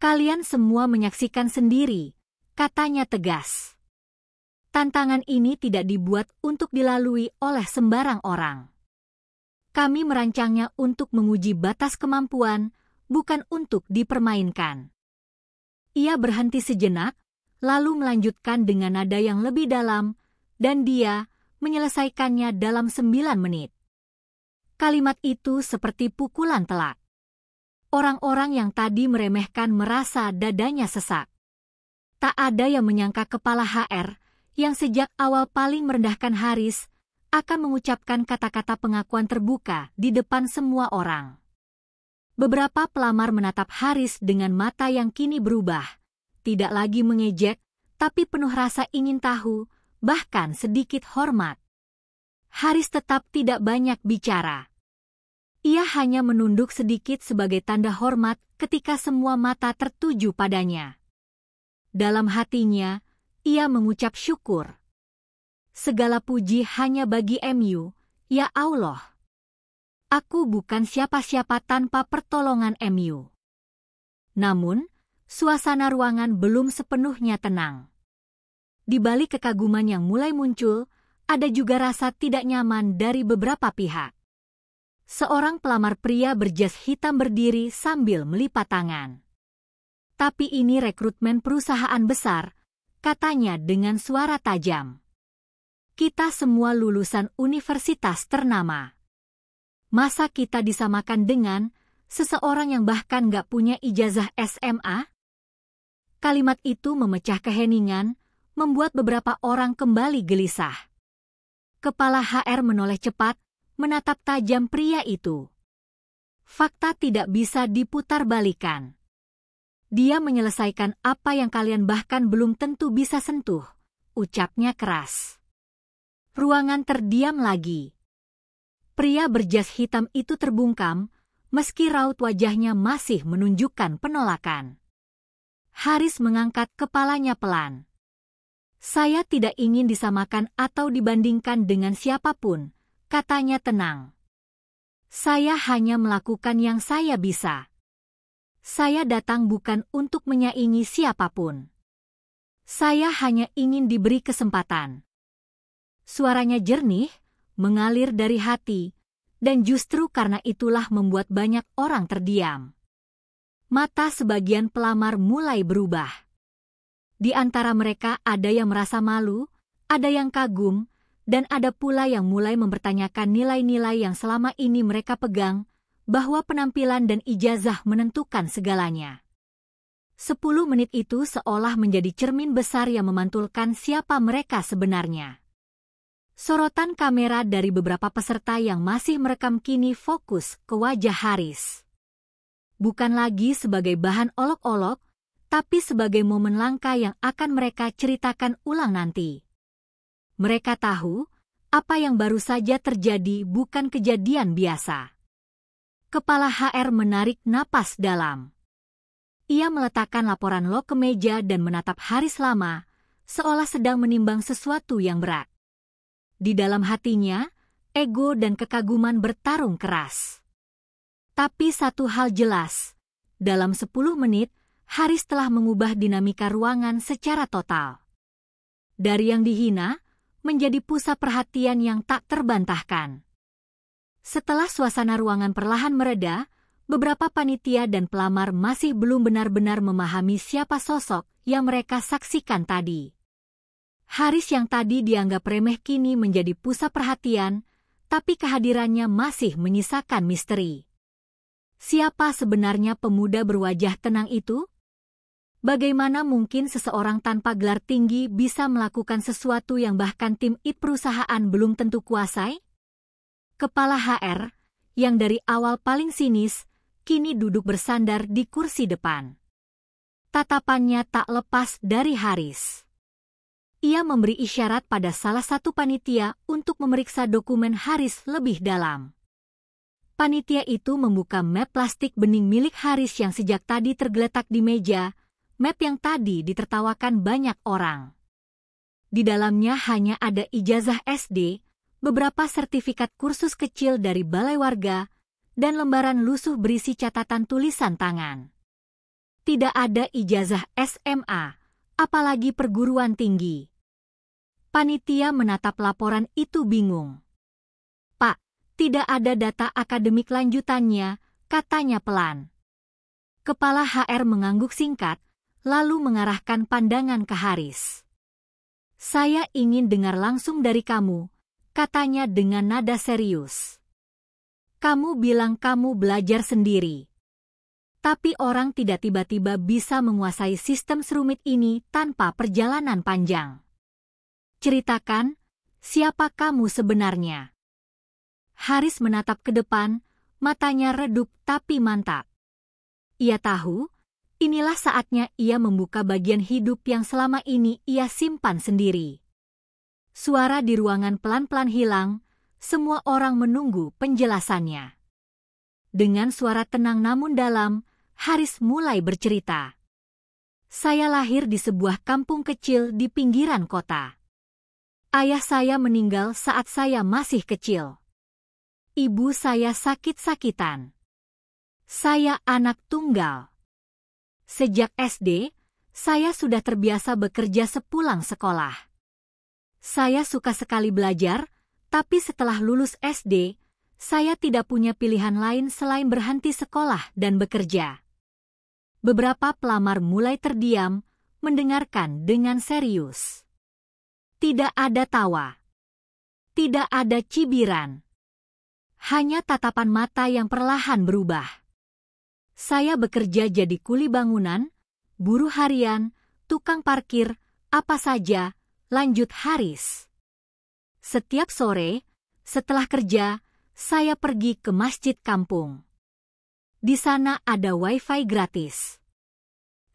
Kalian semua menyaksikan sendiri, katanya tegas. Tantangan ini tidak dibuat untuk dilalui oleh sembarang orang. Kami merancangnya untuk menguji batas kemampuan, bukan untuk dipermainkan. Ia berhenti sejenak, lalu melanjutkan dengan nada yang lebih dalam, dan dia menyelesaikannya dalam 9 menit. Kalimat itu seperti pukulan telak. Orang-orang yang tadi meremehkan merasa dadanya sesak. Tak ada yang menyangka kepala HR, yang sejak awal paling merendahkan Haris, akan mengucapkan kata-kata pengakuan terbuka di depan semua orang. Beberapa pelamar menatap Haris dengan mata yang kini berubah. Tidak lagi mengejek, tapi penuh rasa ingin tahu, bahkan sedikit hormat. Haris tetap tidak banyak bicara. Ia hanya menunduk sedikit sebagai tanda hormat ketika semua mata tertuju padanya. Dalam hatinya, ia mengucap syukur. Segala puji hanya bagi MU, ya Allah. Aku bukan siapa-siapa tanpa pertolongan MU. Namun, suasana ruangan belum sepenuhnya tenang. Di balik kekaguman yang mulai muncul, ada juga rasa tidak nyaman dari beberapa pihak. Seorang pelamar pria berjas hitam berdiri sambil melipat tangan. Tapi ini rekrutmen perusahaan besar, katanya dengan suara tajam. Kita semua lulusan universitas ternama. Masa kita disamakan dengan seseorang yang bahkan gak punya ijazah SMA? Kalimat itu memecah keheningan, membuat beberapa orang kembali gelisah. Kepala HR menoleh cepat, menatap tajam pria itu. Fakta tidak bisa diputar-balikan. Dia menyelesaikan apa yang kalian bahkan belum tentu bisa sentuh, ucapnya keras. Ruangan terdiam lagi. Pria berjas hitam itu terbungkam, meski raut wajahnya masih menunjukkan penolakan. Haris mengangkat kepalanya pelan. Saya tidak ingin disamakan atau dibandingkan dengan siapapun, katanya tenang. Saya hanya melakukan yang saya bisa. Saya datang bukan untuk menyaingi siapapun. Saya hanya ingin diberi kesempatan. Suaranya jernih, mengalir dari hati, dan justru karena itulah membuat banyak orang terdiam. Mata sebagian pelamar mulai berubah. Di antara mereka ada yang merasa malu, ada yang kagum, dan ada pula yang mulai mempertanyakan nilai-nilai yang selama ini mereka pegang, bahwa penampilan dan ijazah menentukan segalanya. 10 menit itu seolah menjadi cermin besar yang memantulkan siapa mereka sebenarnya. Sorotan kamera dari beberapa peserta yang masih merekam kini fokus ke wajah Haris. Bukan lagi sebagai bahan olok-olok, tapi sebagai momen langka yang akan mereka ceritakan ulang nanti. Mereka tahu, apa yang baru saja terjadi bukan kejadian biasa. Kepala HR menarik napas dalam. Ia meletakkan laporan log ke meja dan menatap Haris lama, seolah sedang menimbang sesuatu yang berat. Di dalam hatinya, ego dan kekaguman bertarung keras. Tapi satu hal jelas, dalam 10 menit, Haris telah mengubah dinamika ruangan secara total. Dari yang dihina, menjadi pusat perhatian yang tak terbantahkan. Setelah suasana ruangan perlahan mereda, beberapa panitia dan pelamar masih belum benar-benar memahami siapa sosok yang mereka saksikan tadi. Haris yang tadi dianggap remeh kini menjadi pusat perhatian, tapi kehadirannya masih menyisakan misteri. Siapa sebenarnya pemuda berwajah tenang itu? Bagaimana mungkin seseorang tanpa gelar tinggi bisa melakukan sesuatu yang bahkan tim IT perusahaan belum tentu kuasai? Kepala HR, yang dari awal paling sinis, kini duduk bersandar di kursi depan. Tatapannya tak lepas dari Haris. Ia memberi isyarat pada salah satu panitia untuk memeriksa dokumen Haris lebih dalam. Panitia itu membuka map plastik bening milik Haris yang sejak tadi tergeletak di meja, map yang tadi ditertawakan banyak orang. Di dalamnya hanya ada ijazah SD, beberapa sertifikat kursus kecil dari balai warga, dan lembaran lusuh berisi catatan tulisan tangan. Tidak ada ijazah SMA, apalagi perguruan tinggi. Panitia menatap laporan itu bingung. "Pak, tidak ada data akademik lanjutannya," katanya pelan. Kepala HR mengangguk singkat, lalu mengarahkan pandangan ke Haris. "Saya ingin dengar langsung dari kamu," katanya dengan nada serius. "Kamu bilang kamu belajar sendiri. Tapi orang tidak tiba-tiba bisa menguasai sistem serumit ini tanpa perjalanan panjang. Ceritakan, siapa kamu sebenarnya?" Haris menatap ke depan, matanya redup tapi mantap. Ia tahu, inilah saatnya ia membuka bagian hidup yang selama ini ia simpan sendiri. Suara di ruangan pelan-pelan hilang, semua orang menunggu penjelasannya. Dengan suara tenang namun dalam, Haris mulai bercerita. "Saya lahir di sebuah kampung kecil di pinggiran kota. Ayah saya meninggal saat saya masih kecil. Ibu saya sakit-sakitan. Saya anak tunggal. Sejak SD, saya sudah terbiasa bekerja sepulang sekolah. Saya suka sekali belajar, tapi setelah lulus SD, saya tidak punya pilihan lain selain berhenti sekolah dan bekerja." Beberapa pelamar mulai terdiam, mendengarkan dengan serius. Tidak ada tawa. Tidak ada cibiran. Hanya tatapan mata yang perlahan berubah. "Saya bekerja jadi kuli bangunan, buruh harian, tukang parkir, apa saja," lanjut Haris. "Setiap sore, setelah kerja, saya pergi ke masjid kampung. Di sana ada wifi gratis.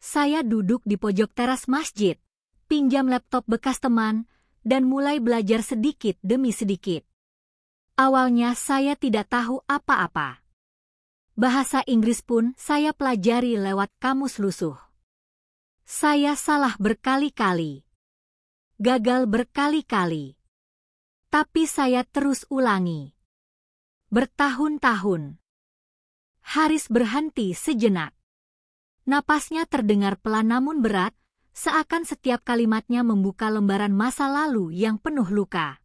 Saya duduk di pojok teras masjid, pinjam laptop bekas teman, dan mulai belajar sedikit demi sedikit. Awalnya saya tidak tahu apa-apa. Bahasa Inggris pun saya pelajari lewat kamus lusuh. Saya salah berkali-kali. Gagal berkali-kali. Tapi saya terus ulangi. Bertahun-tahun." Haris berhenti sejenak. Napasnya terdengar pelan namun berat, seakan setiap kalimatnya membuka lembaran masa lalu yang penuh luka.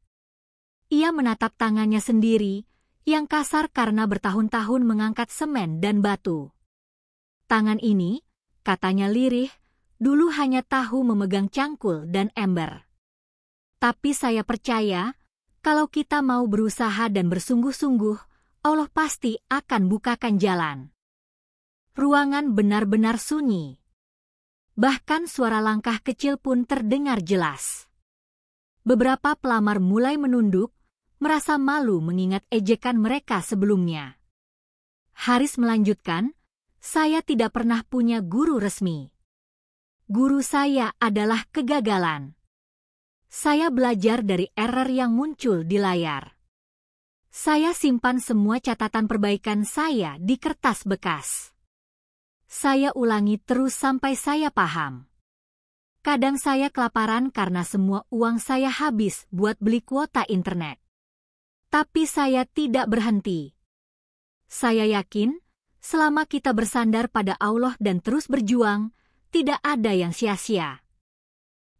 Ia menatap tangannya sendiri, yang kasar karena bertahun-tahun mengangkat semen dan batu. "Tangan ini," katanya lirih, "dulu hanya tahu memegang cangkul dan ember. Tapi saya percaya, kalau kita mau berusaha dan bersungguh-sungguh, Allah pasti akan bukakan jalan." Ruangan benar-benar sunyi. Bahkan suara langkah kecil pun terdengar jelas. Beberapa pelamar mulai menunduk, merasa malu mengingat ejekan mereka sebelumnya. Haris melanjutkan, "Saya tidak pernah punya guru resmi. Guru saya adalah kegagalan. Saya belajar dari error yang muncul di layar. Saya simpan semua catatan perbaikan saya di kertas bekas. Saya ulangi terus sampai saya paham. Kadang saya kelaparan karena semua uang saya habis buat beli kuota internet. Tapi saya tidak berhenti. Saya yakin, selama kita bersandar pada Allah dan terus berjuang, tidak ada yang sia-sia."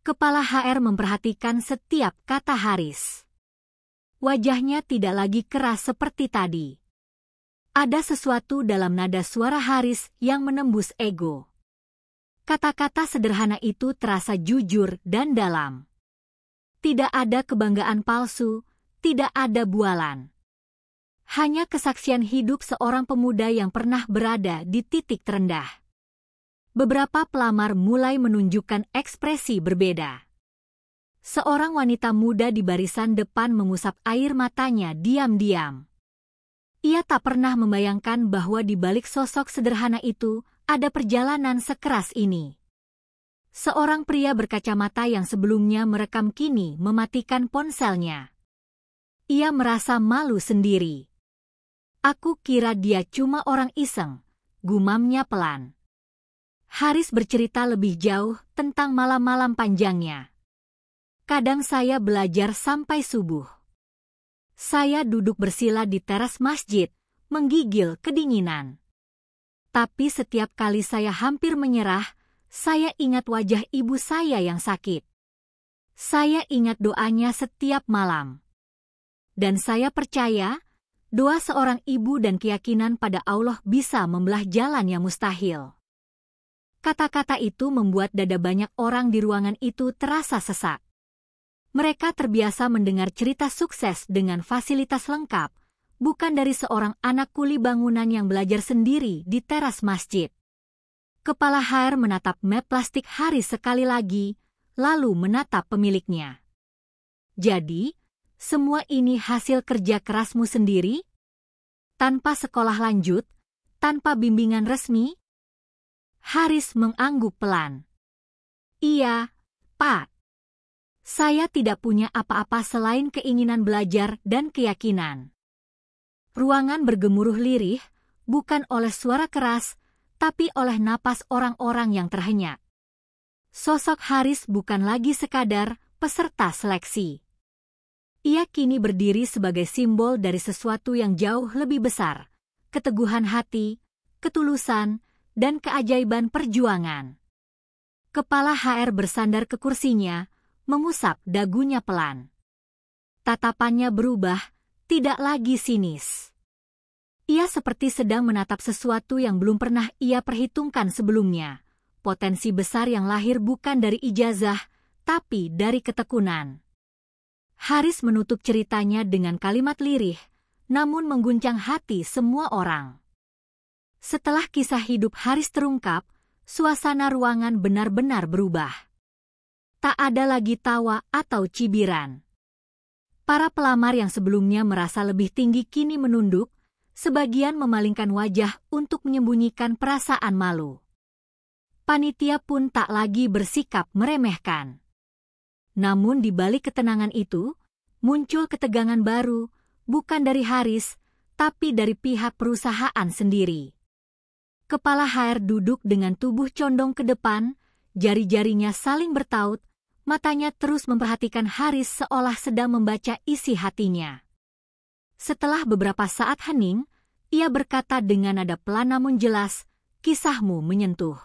Kepala HR memperhatikan setiap kata Haris. Wajahnya tidak lagi keras seperti tadi. Ada sesuatu dalam nada suara Haris yang menembus ego. Kata-kata sederhana itu terasa jujur dan dalam. Tidak ada kebanggaan palsu, tidak ada bualan. Hanya kesaksian hidup seorang pemuda yang pernah berada di titik terendah. Beberapa pelamar mulai menunjukkan ekspresi berbeda. Seorang wanita muda di barisan depan mengusap air matanya diam-diam. Ia tak pernah membayangkan bahwa di balik sosok sederhana itu ada perjalanan sekeras ini. Seorang pria berkacamata yang sebelumnya merekam kini mematikan ponselnya. Ia merasa malu sendiri. Aku kira dia cuma orang iseng, gumamnya pelan. Haris bercerita lebih jauh tentang malam-malam panjangnya. Kadang saya belajar sampai subuh. Saya duduk bersila di teras masjid, menggigil kedinginan. Tapi setiap kali saya hampir menyerah, saya ingat wajah ibu saya yang sakit. Saya ingat doanya setiap malam. Dan saya percaya, doa seorang ibu dan keyakinan pada Allah bisa membelah jalan yang mustahil. Kata-kata itu membuat dada banyak orang di ruangan itu terasa sesak. Mereka terbiasa mendengar cerita sukses dengan fasilitas lengkap, bukan dari seorang anak kuli bangunan yang belajar sendiri di teras masjid. Kepala HR menatap map plastik Haris sekali lagi, lalu menatap pemiliknya. Jadi, semua ini hasil kerja kerasmu sendiri? Tanpa sekolah lanjut, tanpa bimbingan resmi? Haris mengangguk pelan. Iya, Pak. Saya tidak punya apa-apa selain keinginan belajar dan keyakinan. Ruangan bergemuruh lirih, bukan oleh suara keras, tapi oleh napas orang-orang yang terhenyak. Sosok Haris bukan lagi sekadar peserta seleksi. Ia kini berdiri sebagai simbol dari sesuatu yang jauh lebih besar, keteguhan hati, ketulusan, dan keajaiban perjuangan. Kepala HR bersandar ke kursinya, mengusap dagunya pelan. Tatapannya berubah, tidak lagi sinis. Ia seperti sedang menatap sesuatu yang belum pernah ia perhitungkan sebelumnya. Potensi besar yang lahir bukan dari ijazah, tapi dari ketekunan. Haris menutup ceritanya dengan kalimat lirih, namun mengguncang hati semua orang. Setelah kisah hidup Haris terungkap, suasana ruangan benar-benar berubah. Tak ada lagi tawa atau cibiran. Para pelamar yang sebelumnya merasa lebih tinggi kini menunduk, sebagian memalingkan wajah untuk menyembunyikan perasaan malu. Panitia pun tak lagi bersikap meremehkan. Namun di balik ketenangan itu, muncul ketegangan baru, bukan dari Haris, tapi dari pihak perusahaan sendiri. Kepala HR duduk dengan tubuh condong ke depan, jari-jarinya saling bertaut, matanya terus memperhatikan Haris seolah sedang membaca isi hatinya. Setelah beberapa saat hening, ia berkata dengan nada pelan namun jelas, kisahmu menyentuh.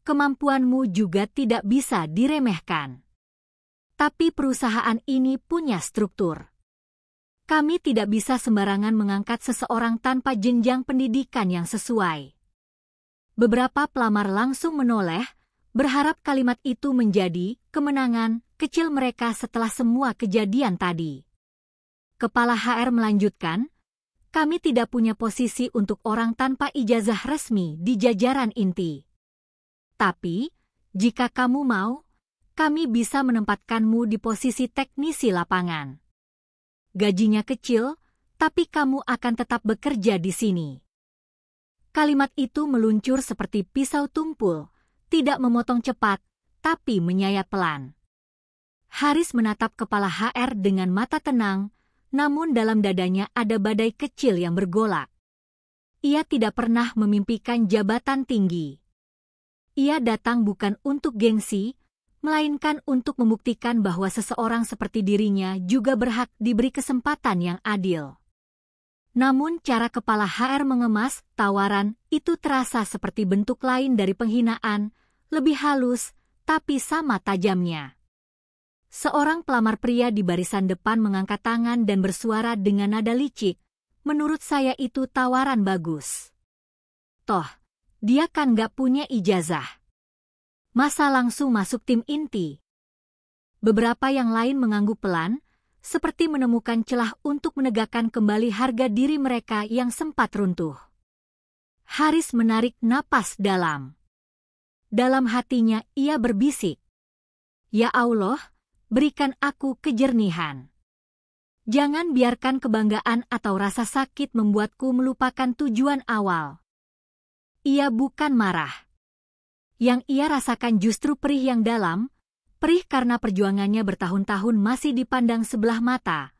Kemampuanmu juga tidak bisa diremehkan. Tapi perusahaan ini punya struktur. Kami tidak bisa sembarangan mengangkat seseorang tanpa jenjang pendidikan yang sesuai. Beberapa pelamar langsung menoleh, berharap kalimat itu menjadi kemenangan kecil mereka setelah semua kejadian tadi. Kepala HR melanjutkan, kami tidak punya posisi untuk orang tanpa ijazah resmi di jajaran inti. Tapi, jika kamu mau, kami bisa menempatkanmu di posisi teknisi lapangan. Gajinya kecil, tapi kamu akan tetap bekerja di sini. Kalimat itu meluncur seperti pisau tumpul, tidak memotong cepat, tapi menyayat pelan. Haris menatap kepala HR dengan mata tenang, namun dalam dadanya ada badai kecil yang bergolak. Ia tidak pernah memimpikan jabatan tinggi. Ia datang bukan untuk gengsi, melainkan untuk membuktikan bahwa seseorang seperti dirinya juga berhak diberi kesempatan yang adil. Namun cara kepala HR mengemas tawaran itu terasa seperti bentuk lain dari penghinaan, lebih halus, tapi sama tajamnya. Seorang pelamar pria di barisan depan mengangkat tangan dan bersuara dengan nada licik, menurut saya itu tawaran bagus. Toh, dia kan gak punya ijazah. Masa langsung masuk tim inti? Beberapa yang lain mengangguk pelan, seperti menemukan celah untuk menegakkan kembali harga diri mereka yang sempat runtuh. Haris menarik napas dalam. Dalam hatinya ia berbisik, "Ya Allah, berikan aku kejernihan. Jangan biarkan kebanggaan atau rasa sakit membuatku melupakan tujuan awal." Ia bukan marah. Yang ia rasakan justru perih yang dalam, perih karena perjuangannya bertahun-tahun masih dipandang sebelah mata,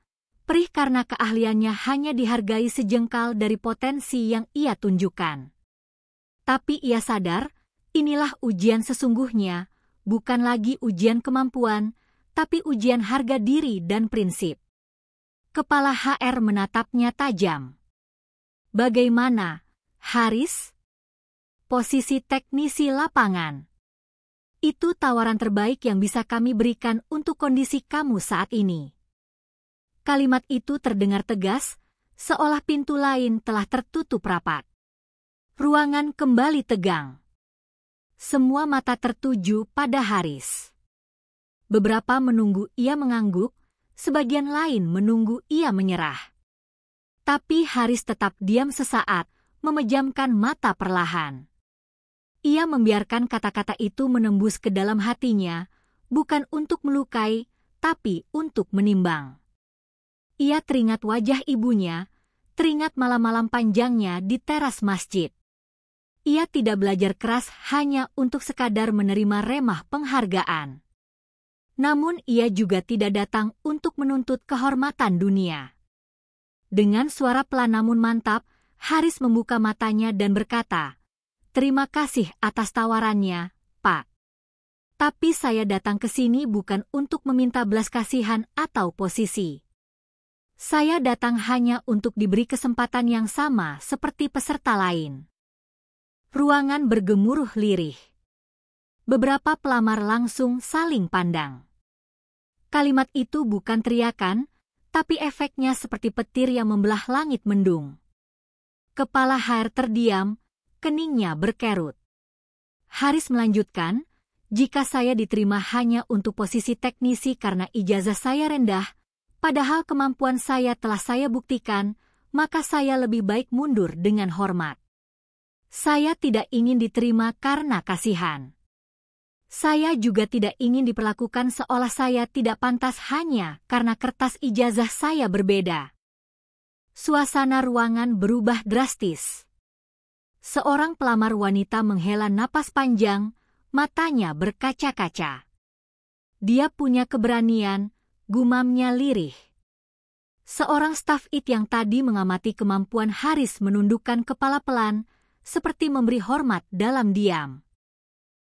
perih karena keahliannya hanya dihargai sejengkal dari potensi yang ia tunjukkan. Tapi ia sadar, inilah ujian sesungguhnya, bukan lagi ujian kemampuan, tapi ujian harga diri dan prinsip. Kepala HR menatapnya tajam. "Bagaimana, Haris? Posisi teknisi lapangan. Itu tawaran terbaik yang bisa kami berikan untuk kondisi kamu saat ini." Kalimat itu terdengar tegas, seolah pintu lain telah tertutup rapat. Ruangan kembali tegang. Semua mata tertuju pada Haris. Beberapa menunggu ia mengangguk, sebagian lain menunggu ia menyerah. Tapi Haris tetap diam sesaat, memejamkan mata perlahan. Ia membiarkan kata-kata itu menembus ke dalam hatinya, bukan untuk melukai, tapi untuk menimbang. Ia teringat wajah ibunya, teringat malam-malam panjangnya di teras masjid. Ia tidak belajar keras hanya untuk sekadar menerima remah penghargaan. Namun ia juga tidak datang untuk menuntut kehormatan dunia. Dengan suara pelan namun mantap, Haris membuka matanya dan berkata, "Terima kasih atas tawarannya, Pak. Tapi saya datang ke sini bukan untuk meminta belas kasihan atau posisi. Saya datang hanya untuk diberi kesempatan yang sama seperti peserta lain." Ruangan bergemuruh lirih. Beberapa pelamar langsung saling pandang. Kalimat itu bukan teriakan, tapi efeknya seperti petir yang membelah langit mendung. Kepala HR terdiam, keningnya berkerut. Haris melanjutkan, "Jika saya diterima hanya untuk posisi teknisi karena ijazah saya rendah, padahal kemampuan saya telah saya buktikan, maka saya lebih baik mundur dengan hormat. Saya tidak ingin diterima karena kasihan. Saya juga tidak ingin diperlakukan seolah saya tidak pantas hanya karena kertas ijazah saya berbeda." Suasana ruangan berubah drastis. Seorang pelamar wanita menghela napas panjang, matanya berkaca-kaca. "Dia punya keberanian," gumamnya lirih. Seorang staf IT yang tadi mengamati kemampuan Haris menundukkan kepala pelan, seperti memberi hormat dalam diam.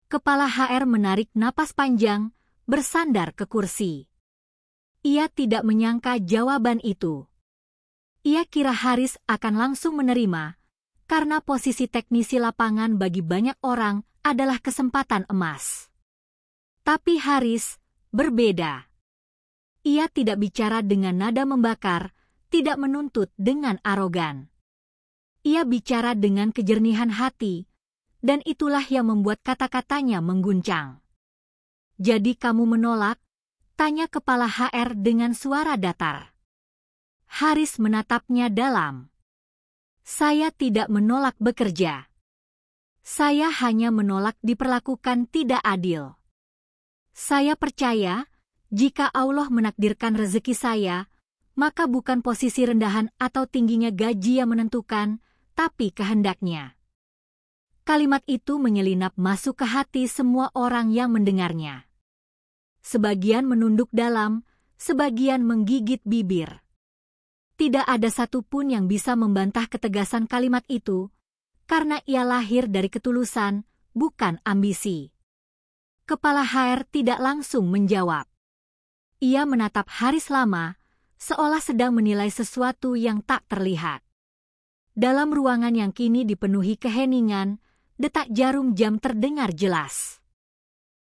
Kepala HR menarik napas panjang, bersandar ke kursi. Ia tidak menyangka jawaban itu. Ia kira Haris akan langsung menerima, karena posisi teknisi lapangan bagi banyak orang adalah kesempatan emas. Tapi Haris berbeda. Ia tidak bicara dengan nada membakar, tidak menuntut dengan arogan. Ia bicara dengan kejernihan hati, dan itulah yang membuat kata-katanya mengguncang. "Jadi kamu menolak?" tanya kepala HR dengan suara datar. Haris menatapnya dalam. "Saya tidak menolak bekerja. Saya hanya menolak diperlakukan tidak adil. Saya percaya, jika Allah menakdirkan rezeki saya, maka bukan posisi rendahan atau tingginya gaji yang menentukan, tapi kehendaknya." Kalimat itu menyelinap masuk ke hati semua orang yang mendengarnya. Sebagian menunduk dalam, sebagian menggigit bibir. Tidak ada satupun yang bisa membantah ketegasan kalimat itu, karena ia lahir dari ketulusan, bukan ambisi. Kepala HR tidak langsung menjawab. Ia menatap Haris lama, seolah sedang menilai sesuatu yang tak terlihat. Dalam ruangan yang kini dipenuhi keheningan, detak jarum jam terdengar jelas.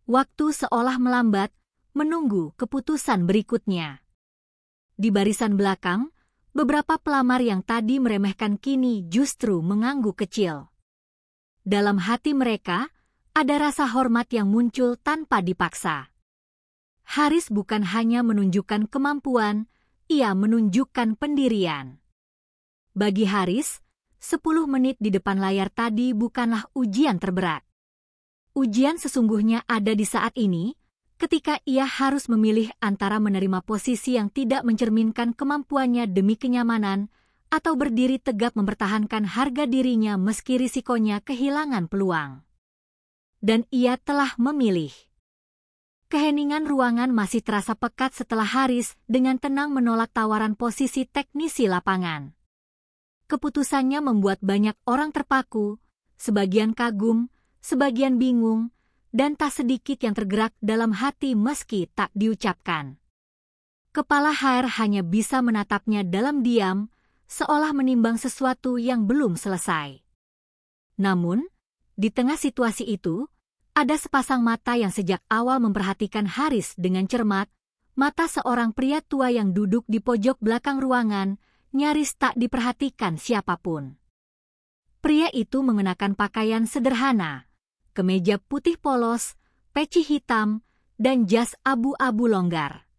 Waktu seolah melambat, menunggu keputusan berikutnya. Di barisan belakang, beberapa pelamar yang tadi meremehkan kini justru mengangguk kecil. Dalam hati mereka, ada rasa hormat yang muncul tanpa dipaksa. Haris bukan hanya menunjukkan kemampuan, ia menunjukkan pendirian. Bagi Haris, 10 menit di depan layar tadi bukanlah ujian terberat. Ujian sesungguhnya ada di saat ini, ketika ia harus memilih antara menerima posisi yang tidak mencerminkan kemampuannya demi kenyamanan, atau berdiri tegak mempertahankan harga dirinya meski risikonya kehilangan peluang. Dan ia telah memilih. Keheningan ruangan masih terasa pekat setelah Haris dengan tenang menolak tawaran posisi teknisi lapangan. Keputusannya membuat banyak orang terpaku, sebagian kagum, sebagian bingung, dan tak sedikit yang tergerak dalam hati meski tak diucapkan. Kepala HR hanya bisa menatapnya dalam diam, seolah menimbang sesuatu yang belum selesai. Namun, di tengah situasi itu, ada sepasang mata yang sejak awal memperhatikan Haris dengan cermat, mata seorang pria tua yang duduk di pojok belakang ruangan, nyaris tak diperhatikan siapapun. Pria itu mengenakan pakaian sederhana, kemeja putih polos, peci hitam, dan jas abu-abu longgar.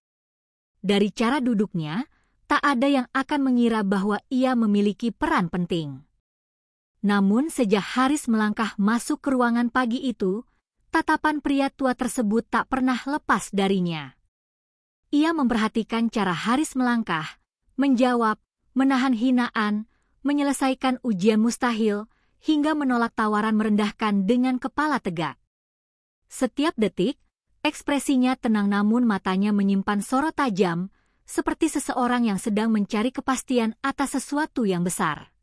Dari cara duduknya, tak ada yang akan mengira bahwa ia memiliki peran penting. Namun sejak Haris melangkah masuk ke ruangan pagi itu, tatapan pria tua tersebut tak pernah lepas darinya. Ia memperhatikan cara Haris melangkah, menjawab, menahan hinaan, menyelesaikan ujian mustahil, hingga menolak tawaran merendahkan dengan kepala tegak. Setiap detik, ekspresinya tenang namun matanya menyimpan sorot tajam, seperti seseorang yang sedang mencari kepastian atas sesuatu yang besar.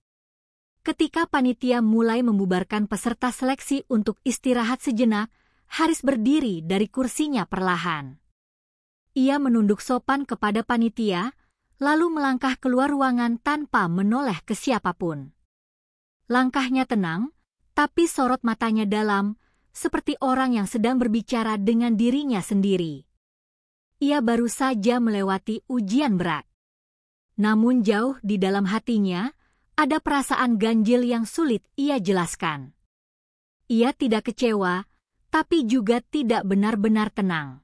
Ketika panitia mulai membubarkan peserta seleksi untuk istirahat sejenak, Haris berdiri dari kursinya perlahan. Ia menunduk sopan kepada panitia, lalu melangkah keluar ruangan tanpa menoleh ke siapapun. Langkahnya tenang, tapi sorot matanya dalam, seperti orang yang sedang berbicara dengan dirinya sendiri. Ia baru saja melewati ujian berat. Namun jauh di dalam hatinya, ada perasaan ganjil yang sulit ia jelaskan. Ia tidak kecewa, tapi juga tidak benar-benar tenang.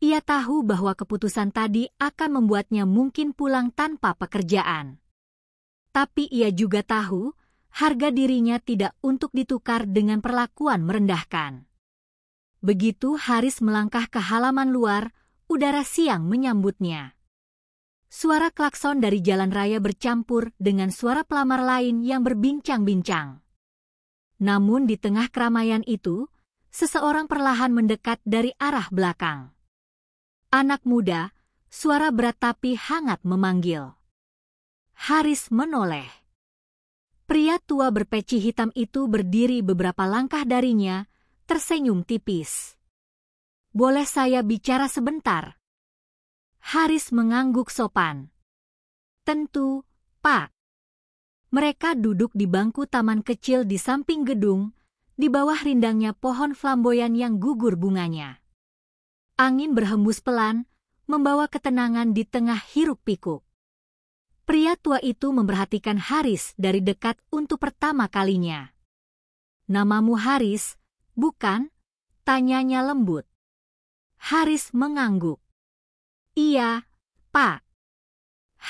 Ia tahu bahwa keputusan tadi akan membuatnya mungkin pulang tanpa pekerjaan. Tapi ia juga tahu, harga dirinya tidak untuk ditukar dengan perlakuan merendahkan. Begitu Haris melangkah ke halaman luar, udara siang menyambutnya. Suara klakson dari jalan raya bercampur dengan suara pelamar lain yang berbincang-bincang. Namun di tengah keramaian itu, seseorang perlahan mendekat dari arah belakang. Anak muda, suara berat tapi hangat memanggil. Haris menoleh. Pria tua berpeci hitam itu berdiri beberapa langkah darinya, tersenyum tipis. "Boleh saya bicara sebentar?" Haris mengangguk sopan. "Tentu, Pak." Mereka duduk di bangku taman kecil di samping gedung, di bawah rindangnya pohon flamboyan yang gugur bunganya. Angin berhembus pelan, membawa ketenangan di tengah hiruk-pikuk. Pria tua itu memperhatikan Haris dari dekat untuk pertama kalinya. "Namamu Haris, bukan?" tanyanya lembut. Haris mengangguk. "Iya, Pak."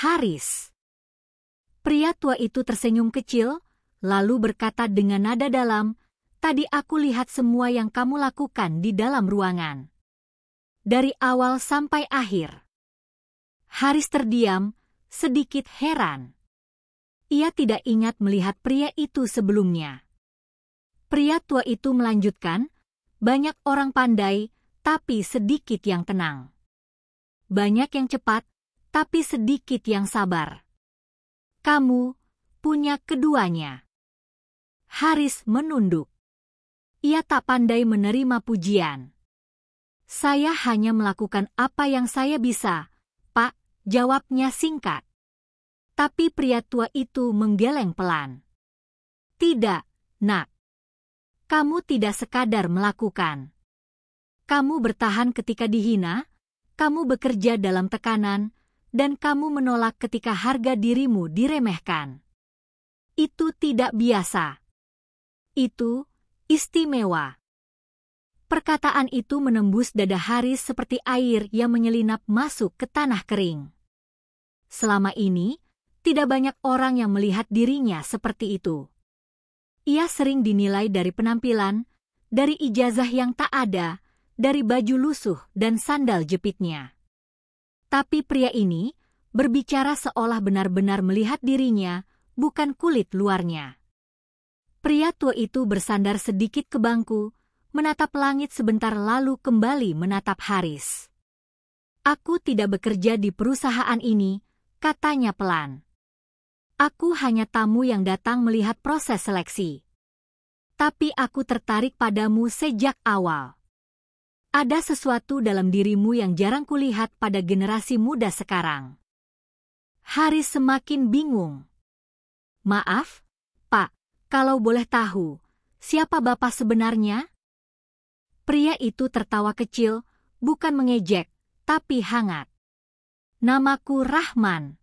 "Haris." Pria tua itu tersenyum kecil, lalu berkata dengan nada dalam, "Tadi aku lihat semua yang kamu lakukan di dalam ruangan. Dari awal sampai akhir." Haris terdiam, sedikit heran. Ia tidak ingat melihat pria itu sebelumnya. Pria tua itu melanjutkan, "Banyak orang pandai, tapi sedikit yang tenang. Banyak yang cepat, tapi sedikit yang sabar. Kamu punya keduanya." Haris menunduk. Ia tak pandai menerima pujian. "Saya hanya melakukan apa yang saya bisa, Pak," jawabnya singkat. Tapi pria tua itu menggeleng pelan. "Tidak, Nak. Kamu tidak sekadar melakukan. Kamu bertahan ketika dihina, kamu bekerja dalam tekanan, dan kamu menolak ketika harga dirimu diremehkan. Itu tidak biasa. Itu istimewa." Perkataan itu menembus dada Haris seperti air yang menyelinap masuk ke tanah kering. Selama ini, tidak banyak orang yang melihat dirinya seperti itu. Ia sering dinilai dari penampilan, dari ijazah yang tak ada, dari baju lusuh dan sandal jepitnya. Tapi pria ini berbicara seolah benar-benar melihat dirinya, bukan kulit luarnya. Pria tua itu bersandar sedikit ke bangku, menatap langit sebentar lalu kembali menatap Haris. "Aku tidak bekerja di perusahaan ini," katanya pelan. "Aku hanya tamu yang datang melihat proses seleksi. Tapi aku tertarik padamu sejak awal. Ada sesuatu dalam dirimu yang jarang kulihat pada generasi muda sekarang." Haris semakin bingung. "Maaf, Pak, kalau boleh tahu, siapa Bapak sebenarnya?" Pria itu tertawa kecil, bukan mengejek, tapi hangat. "Namaku Rahman.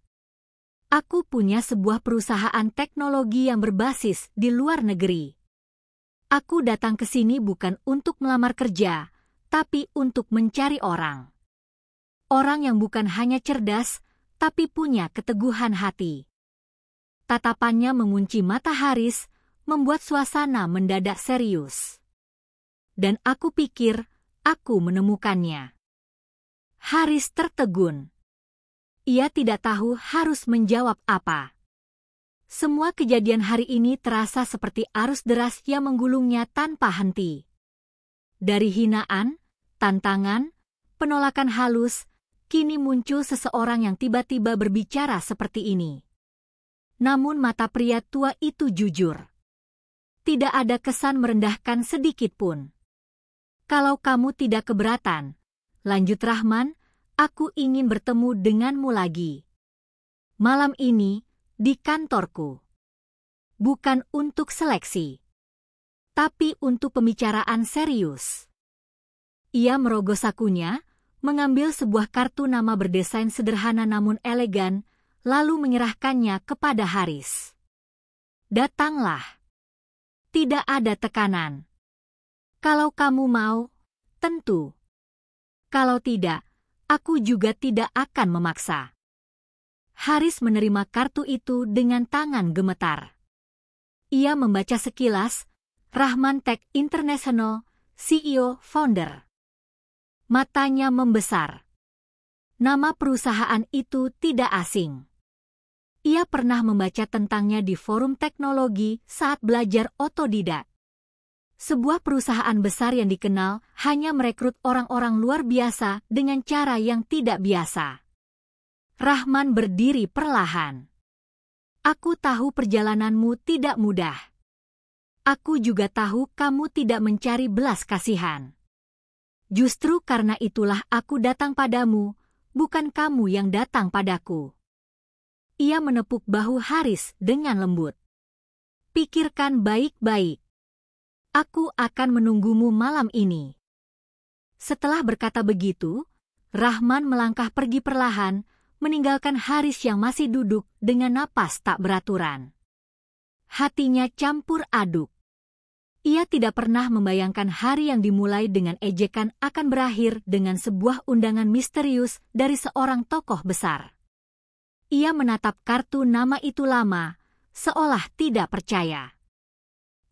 Aku punya sebuah perusahaan teknologi yang berbasis di luar negeri. Aku datang ke sini bukan untuk melamar kerja, tapi untuk mencari orang. Orang yang bukan hanya cerdas, tapi punya keteguhan hati." Tatapannya mengunci mata Haris, membuat suasana mendadak serius. "Dan aku pikir, aku menemukannya." Haris tertegun. Ia tidak tahu harus menjawab apa. Semua kejadian hari ini terasa seperti arus deras yang menggulungnya tanpa henti. Dari hinaan, tantangan, penolakan halus, kini muncul seseorang yang tiba-tiba berbicara seperti ini. Namun mata pria tua itu jujur. Tidak ada kesan merendahkan sedikit pun. "Kalau kamu tidak keberatan," lanjut Rahman, "aku ingin bertemu denganmu lagi. Malam ini, di kantorku. Bukan untuk seleksi, tapi untuk pembicaraan serius." Ia merogoh sakunya, mengambil sebuah kartu nama berdesain sederhana namun elegan, lalu menyerahkannya kepada Haris. "Datanglah. Tidak ada tekanan. Kalau kamu mau, tentu. Kalau tidak, aku juga tidak akan memaksa." Haris menerima kartu itu dengan tangan gemetar. Ia membaca sekilas, Rahman Tech International, CEO Founder. Matanya membesar. Nama perusahaan itu tidak asing. Ia pernah membaca tentangnya di forum teknologi saat belajar otodidak. Sebuah perusahaan besar yang dikenal hanya merekrut orang-orang luar biasa dengan cara yang tidak biasa. Rahman berdiri perlahan. "Aku tahu perjalananmu tidak mudah. Aku juga tahu kamu tidak mencari belas kasihan. Justru karena itulah aku datang padamu, bukan kamu yang datang padaku." Ia menepuk bahu Haris dengan lembut. "Pikirkan baik-baik. Aku akan menunggumu malam ini." Setelah berkata begitu, Rahman melangkah pergi perlahan, meninggalkan Haris yang masih duduk dengan napas tak beraturan. Hatinya campur aduk. Ia tidak pernah membayangkan hari yang dimulai dengan ejekan akan berakhir dengan sebuah undangan misterius dari seorang tokoh besar. Ia menatap kartu nama itu lama, seolah tidak percaya.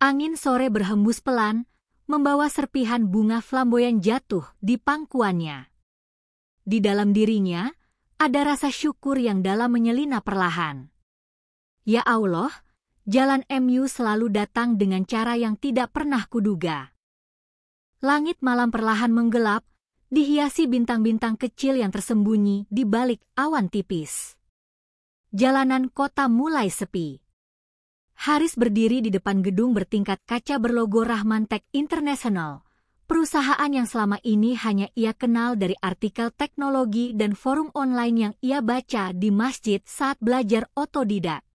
Angin sore berhembus pelan, membawa serpihan bunga flamboyan jatuh di pangkuannya. Di dalam dirinya, ada rasa syukur yang dalam menyelinap perlahan. Ya Allah, jalan MU selalu datang dengan cara yang tidak pernah kuduga. Langit malam perlahan menggelap, dihiasi bintang-bintang kecil yang tersembunyi di balik awan tipis. Jalanan kota mulai sepi. Haris berdiri di depan gedung bertingkat kaca berlogo Rahman Tech International, perusahaan yang selama ini hanya ia kenal dari artikel teknologi dan forum online yang ia baca di masjid saat belajar otodidak.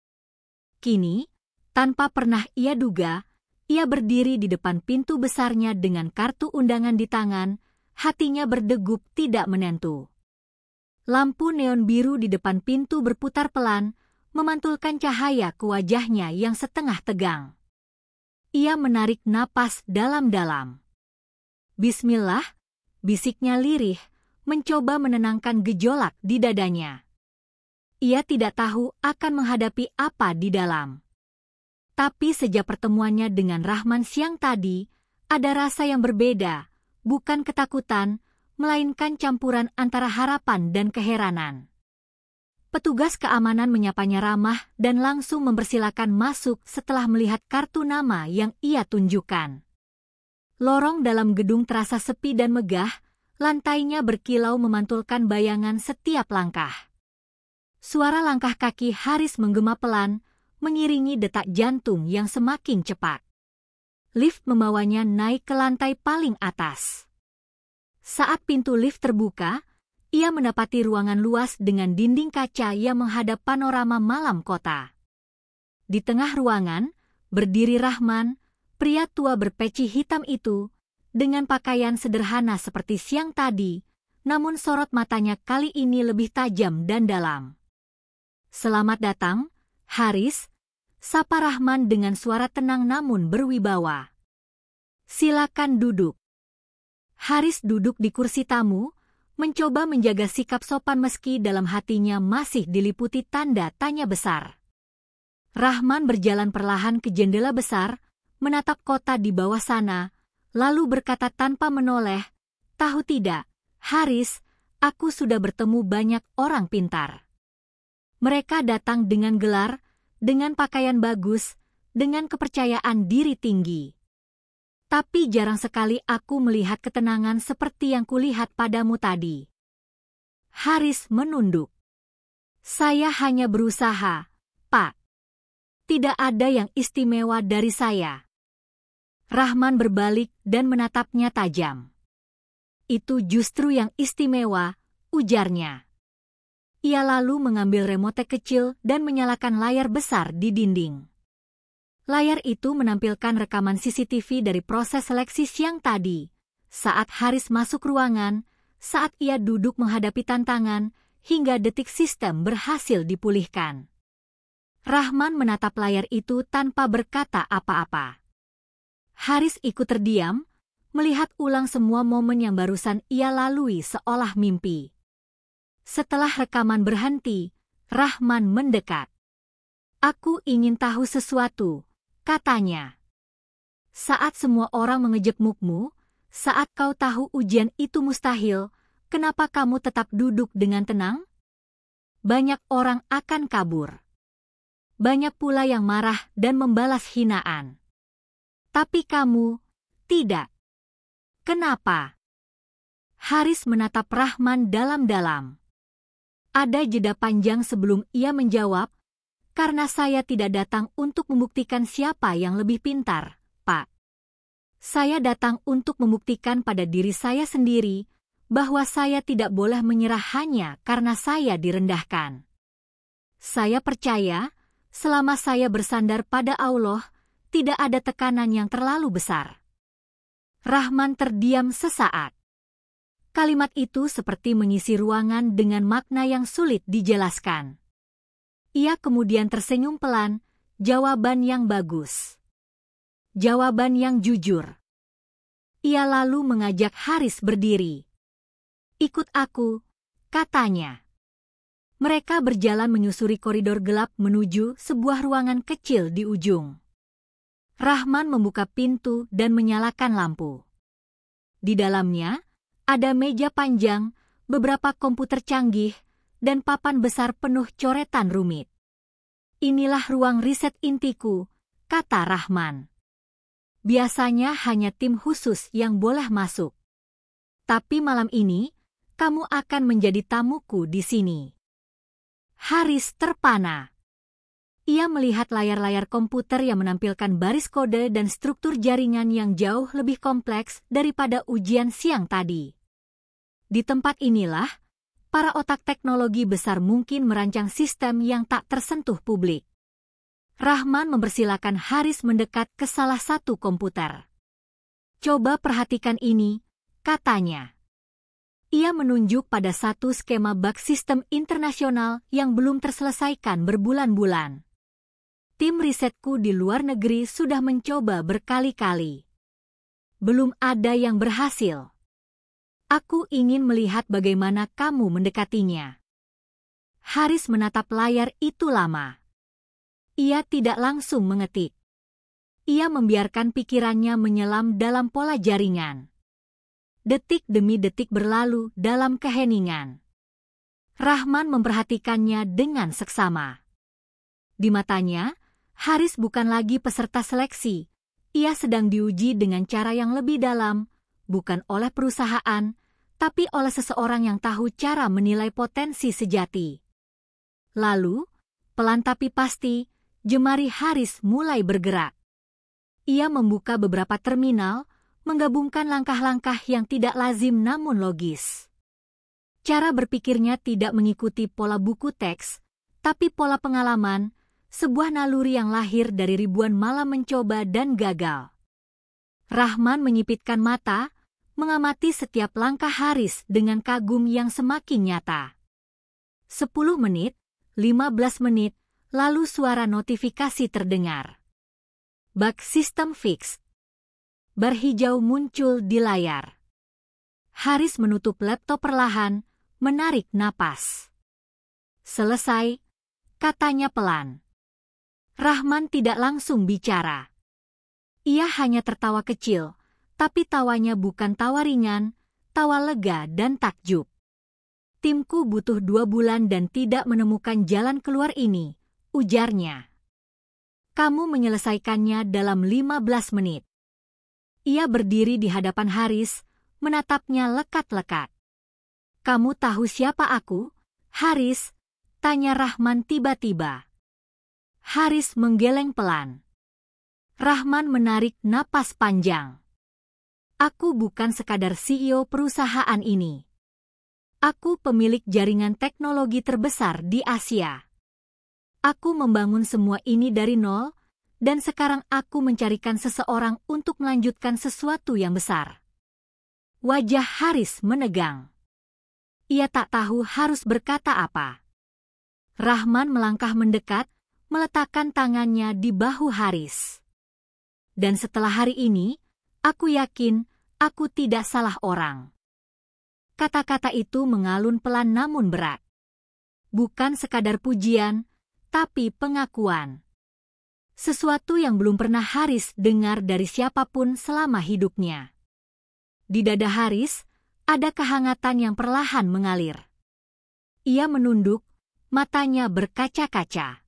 Kini, tanpa pernah ia duga, ia berdiri di depan pintu besarnya dengan kartu undangan di tangan, hatinya berdegup tidak menentu. Lampu neon biru di depan pintu berputar pelan, memantulkan cahaya ke wajahnya yang setengah tegang. Ia menarik napas dalam-dalam. Bismillah, bisiknya lirih, mencoba menenangkan gejolak di dadanya. Ia tidak tahu akan menghadapi apa di dalam. Tapi sejak pertemuannya dengan Rahman siang tadi, ada rasa yang berbeda, bukan ketakutan, melainkan campuran antara harapan dan keheranan. Petugas keamanan menyapanya ramah dan langsung mempersilakan masuk setelah melihat kartu nama yang ia tunjukkan. Lorong dalam gedung terasa sepi dan megah, lantainya berkilau memantulkan bayangan setiap langkah. Suara langkah kaki Haris menggema pelan, mengiringi detak jantung yang semakin cepat. Lift membawanya naik ke lantai paling atas. Saat pintu lift terbuka, ia mendapati ruangan luas dengan dinding kaca yang menghadap panorama malam kota. Di tengah ruangan, berdiri Rahman, pria tua berpeci hitam itu, dengan pakaian sederhana seperti siang tadi, namun sorot matanya kali ini lebih tajam dan dalam. "Selamat datang, Haris," sapa Rahman dengan suara tenang namun berwibawa. "Silakan duduk." Haris duduk di kursi tamu, mencoba menjaga sikap sopan meski dalam hatinya masih diliputi tanda tanya besar. Rahman berjalan perlahan ke jendela besar, menatap kota di bawah sana, lalu berkata tanpa menoleh, "Tahu tidak, Haris, aku sudah bertemu banyak orang pintar. Mereka datang dengan gelar, dengan pakaian bagus, dengan kepercayaan diri tinggi. Tapi jarang sekali aku melihat ketenangan seperti yang kulihat padamu tadi." Haris menunduk. "Saya hanya berusaha, Pak. Tidak ada yang istimewa dari saya." Rahman berbalik dan menatapnya tajam. "Itu justru yang istimewa," ujarnya. Ia lalu mengambil remote kecil dan menyalakan layar besar di dinding. Layar itu menampilkan rekaman CCTV dari proses seleksi siang tadi, saat Haris masuk ruangan, saat ia duduk menghadapi tantangan, hingga detik sistem berhasil dipulihkan. Rahman menatap layar itu tanpa berkata apa-apa. Haris ikut terdiam, melihat ulang semua momen yang barusan ia lalui seolah mimpi. Setelah rekaman berhenti, Rahman mendekat. "Aku ingin tahu sesuatu," katanya. "Saat semua orang mengejekmukmu, saat kau tahu ujian itu mustahil, kenapa kamu tetap duduk dengan tenang? Banyak orang akan kabur. Banyak pula yang marah dan membalas hinaan. Tapi kamu, tidak. Kenapa?" Haris menatap Rahman dalam-dalam. Ada jeda panjang sebelum ia menjawab, "Karena saya tidak datang untuk membuktikan siapa yang lebih pintar, Pak. Saya datang untuk membuktikan pada diri saya sendiri bahwa saya tidak boleh menyerah hanya karena saya direndahkan. Saya percaya, selama saya bersandar pada Allah, tidak ada tekanan yang terlalu besar." Rahman terdiam sesaat. Kalimat itu seperti mengisi ruangan dengan makna yang sulit dijelaskan. Ia kemudian tersenyum pelan, jawaban yang bagus. Jawaban yang jujur. Ia lalu mengajak Haris berdiri. "Ikut aku," katanya. Mereka berjalan menyusuri koridor gelap menuju sebuah ruangan kecil di ujung. Rahman membuka pintu dan menyalakan lampu. Di dalamnya, ada meja panjang, beberapa komputer canggih, dan papan besar penuh coretan rumit. "Inilah ruang riset intiku," kata Rahman. "Biasanya hanya tim khusus yang boleh masuk. Tapi malam ini, kamu akan menjadi tamuku di sini." Haris terpana. Ia melihat layar-layar komputer yang menampilkan baris kode dan struktur jaringan yang jauh lebih kompleks daripada ujian siang tadi. Di tempat inilah, para otak teknologi besar mungkin merancang sistem yang tak tersentuh publik. Rahman mempersilakan Haris mendekat ke salah satu komputer. "Coba perhatikan ini," katanya. Ia menunjuk pada satu skema bug sistem internasional yang belum terselesaikan berbulan-bulan. "Tim risetku di luar negeri sudah mencoba berkali-kali. Belum ada yang berhasil. Aku ingin melihat bagaimana kamu mendekatinya. Haris menatap layar itu lama. Ia tidak langsung mengetik. Ia membiarkan pikirannya menyelam dalam pola jaringan. Detik demi detik berlalu dalam keheningan. Rahman memperhatikannya dengan seksama. Di matanya, Haris bukan lagi peserta seleksi. Ia sedang diuji dengan cara yang lebih dalam, bukan oleh perusahaan, tapi oleh seseorang yang tahu cara menilai potensi sejati. Lalu, pelan tapi pasti, jemari Haris mulai bergerak. Ia membuka beberapa terminal, menggabungkan langkah-langkah yang tidak lazim namun logis. Cara berpikirnya tidak mengikuti pola buku teks, tapi pola pengalaman, sebuah naluri yang lahir dari ribuan malam mencoba dan gagal. Rahman menyipitkan mata, mengamati setiap langkah Haris dengan kagum yang semakin nyata. 10 menit, 15 menit, lalu suara notifikasi terdengar. Bug system fix. Bar hijau muncul di layar. Haris menutup laptop perlahan, menarik napas. Selesai, katanya pelan. Rahman tidak langsung bicara. Ia hanya tertawa kecil, tapi tawanya bukan tawa ringan, tawa lega dan takjub. Timku butuh 2 bulan dan tidak menemukan jalan keluar ini, ujarnya. Kamu menyelesaikannya dalam 15 menit. Ia berdiri di hadapan Haris, menatapnya lekat-lekat. Kamu tahu siapa aku, Haris? Tanya Rahman tiba-tiba. Haris menggeleng pelan. Rahman menarik napas panjang. Aku bukan sekadar CEO perusahaan ini. Aku pemilik jaringan teknologi terbesar di Asia. Aku membangun semua ini dari nol, dan sekarang aku mencarikan seseorang untuk melanjutkan sesuatu yang besar. Wajah Haris menegang. Ia tak tahu harus berkata apa. Rahman melangkah mendekat, meletakkan tangannya di bahu Haris. Dan setelah hari ini, aku yakin aku tidak salah orang. Kata-kata itu mengalun pelan namun berat. Bukan sekadar pujian, tapi pengakuan. Sesuatu yang belum pernah Haris dengar dari siapapun selama hidupnya. Di dada Haris, ada kehangatan yang perlahan mengalir. Ia menunduk, matanya berkaca-kaca.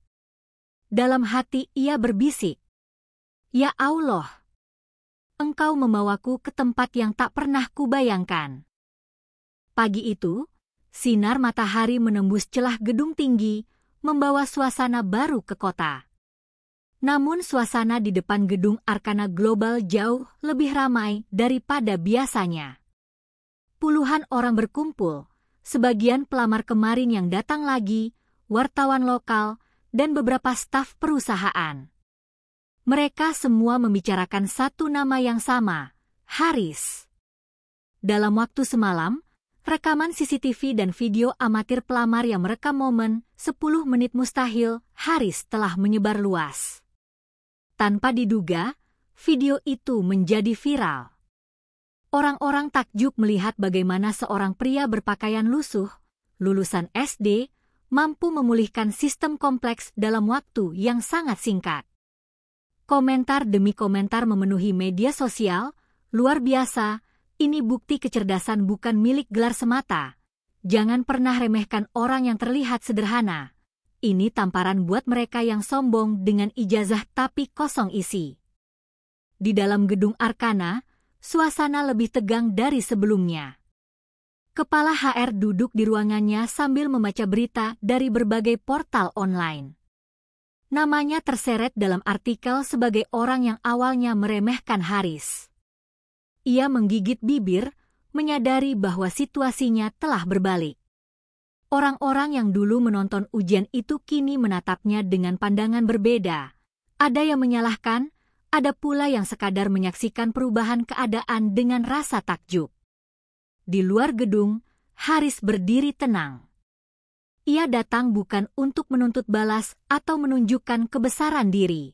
Dalam hati ia berbisik, "Ya Allah, Engkau membawaku ke tempat yang tak pernah kubayangkan." Pagi itu, sinar matahari menembus celah gedung tinggi, membawa suasana baru ke kota. Namun suasana di depan gedung Arkana Global jauh lebih ramai daripada biasanya. Puluhan orang berkumpul, sebagian pelamar kemarin yang datang lagi, wartawan lokal, dan beberapa staf perusahaan. Mereka semua membicarakan satu nama yang sama, Haris. Dalam waktu semalam, rekaman CCTV dan video amatir pelamar yang merekam momen 10 menit mustahil Haris telah menyebar luas. Tanpa diduga, video itu menjadi viral. Orang-orang takjub melihat bagaimana seorang pria berpakaian lusuh, lulusan SD, mampu memulihkan sistem kompleks dalam waktu yang sangat singkat. Komentar demi komentar memenuhi media sosial, luar biasa, ini bukti kecerdasan bukan milik gelar semata. Jangan pernah remehkan orang yang terlihat sederhana. Ini tamparan buat mereka yang sombong dengan ijazah tapi kosong isi. Di dalam gedung Arkana, suasana lebih tegang dari sebelumnya. Kepala HR duduk di ruangannya sambil membaca berita dari berbagai portal online. Namanya terseret dalam artikel sebagai orang yang awalnya meremehkan Haris. Ia menggigit bibir, menyadari bahwa situasinya telah berbalik. Orang-orang yang dulu menonton ujian itu kini menatapnya dengan pandangan berbeda. Ada yang menyalahkan, ada pula yang sekadar menyaksikan perubahan keadaan dengan rasa takjub. Di luar gedung, Haris berdiri tenang. Ia datang bukan untuk menuntut balas atau menunjukkan kebesaran diri.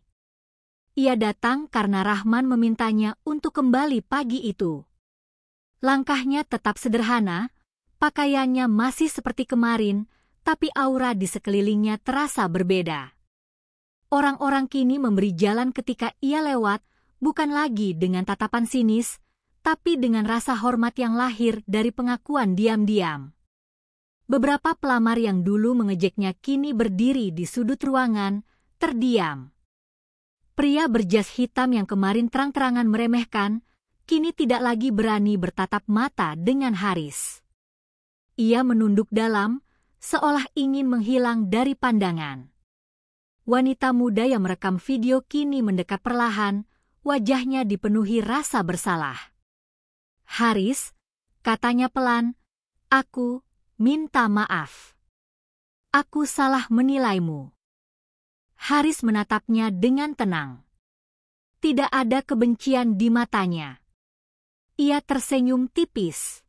Ia datang karena Rahman memintanya untuk kembali pagi itu. Langkahnya tetap sederhana, pakaiannya masih seperti kemarin, tapi aura di sekelilingnya terasa berbeda. Orang-orang kini memberi jalan ketika ia lewat, bukan lagi dengan tatapan sinis, tapi dengan rasa hormat yang lahir dari pengakuan diam-diam. Beberapa pelamar yang dulu mengejeknya kini berdiri di sudut ruangan, terdiam. Pria berjas hitam yang kemarin terang-terangan meremehkan, kini tidak lagi berani bertatap mata dengan Haris. Ia menunduk dalam, seolah ingin menghilang dari pandangan. Wanita muda yang merekam video kini mendekat perlahan, wajahnya dipenuhi rasa bersalah. "Haris," katanya pelan, "aku minta maaf. Aku salah menilaimu." Haris menatapnya dengan tenang. Tidak ada kebencian di matanya. Ia tersenyum tipis.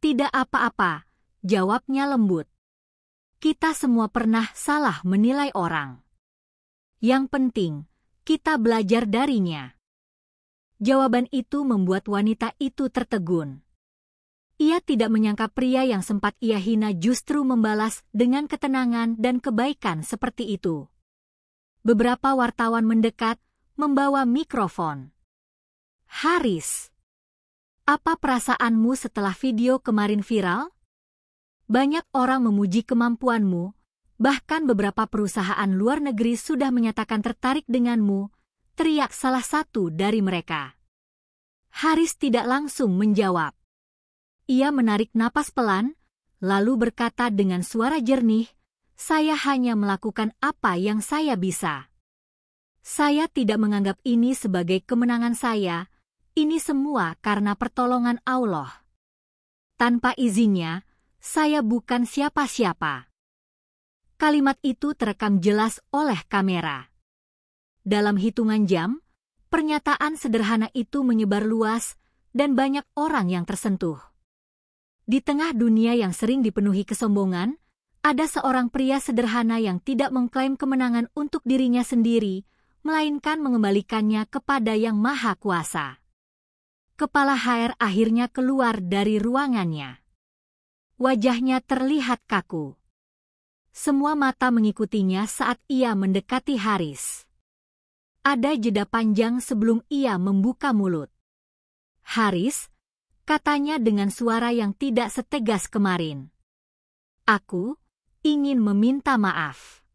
"Tidak apa-apa," jawabnya lembut. "Kita semua pernah salah menilai orang. Yang penting, kita belajar darinya." Jawaban itu membuat wanita itu tertegun. Ia tidak menyangka pria yang sempat ia hina justru membalas dengan ketenangan dan kebaikan seperti itu. Beberapa wartawan mendekat, membawa mikrofon. "Haris, apa perasaanmu setelah video kemarin viral? Banyak orang memuji kemampuanmu, bahkan beberapa perusahaan luar negeri sudah menyatakan tertarik denganmu," teriak salah satu dari mereka. Haris tidak langsung menjawab. Ia menarik napas pelan, lalu berkata dengan suara jernih, "Saya hanya melakukan apa yang saya bisa. Saya tidak menganggap ini sebagai kemenangan saya, ini semua karena pertolongan Allah. Tanpa izinnya, saya bukan siapa-siapa." Kalimat itu terekam jelas oleh kamera. Dalam hitungan jam, pernyataan sederhana itu menyebar luas dan banyak orang yang tersentuh. Di tengah dunia yang sering dipenuhi kesombongan, ada seorang pria sederhana yang tidak mengklaim kemenangan untuk dirinya sendiri, melainkan mengembalikannya kepada Yang Maha Kuasa. Kepala HR akhirnya keluar dari ruangannya. Wajahnya terlihat kaku. Semua mata mengikutinya saat ia mendekati Haris. Ada jeda panjang sebelum ia membuka mulut. "Haris," katanya dengan suara yang tidak setegas kemarin. "Aku ingin meminta maaf.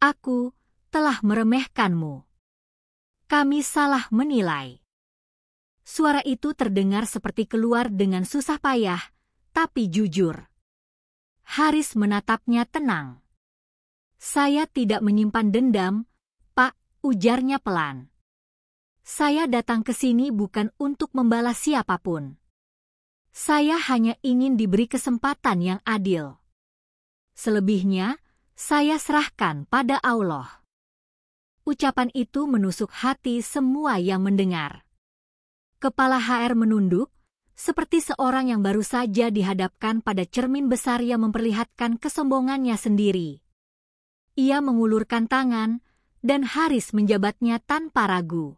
Aku telah meremehkanmu. Kami salah menilai." Suara itu terdengar seperti keluar dengan susah payah, tapi jujur. Haris menatapnya tenang. "Saya tidak menyimpan dendam, Pak," ujarnya pelan. "Saya datang ke sini bukan untuk membalas siapapun. Saya hanya ingin diberi kesempatan yang adil. Selebihnya, saya serahkan pada Allah." Ucapan itu menusuk hati semua yang mendengar. Kepala HR menunduk, seperti seorang yang baru saja dihadapkan pada cermin besar yang memperlihatkan kesombongannya sendiri. Ia mengulurkan tangan, dan Haris menjabatnya tanpa ragu.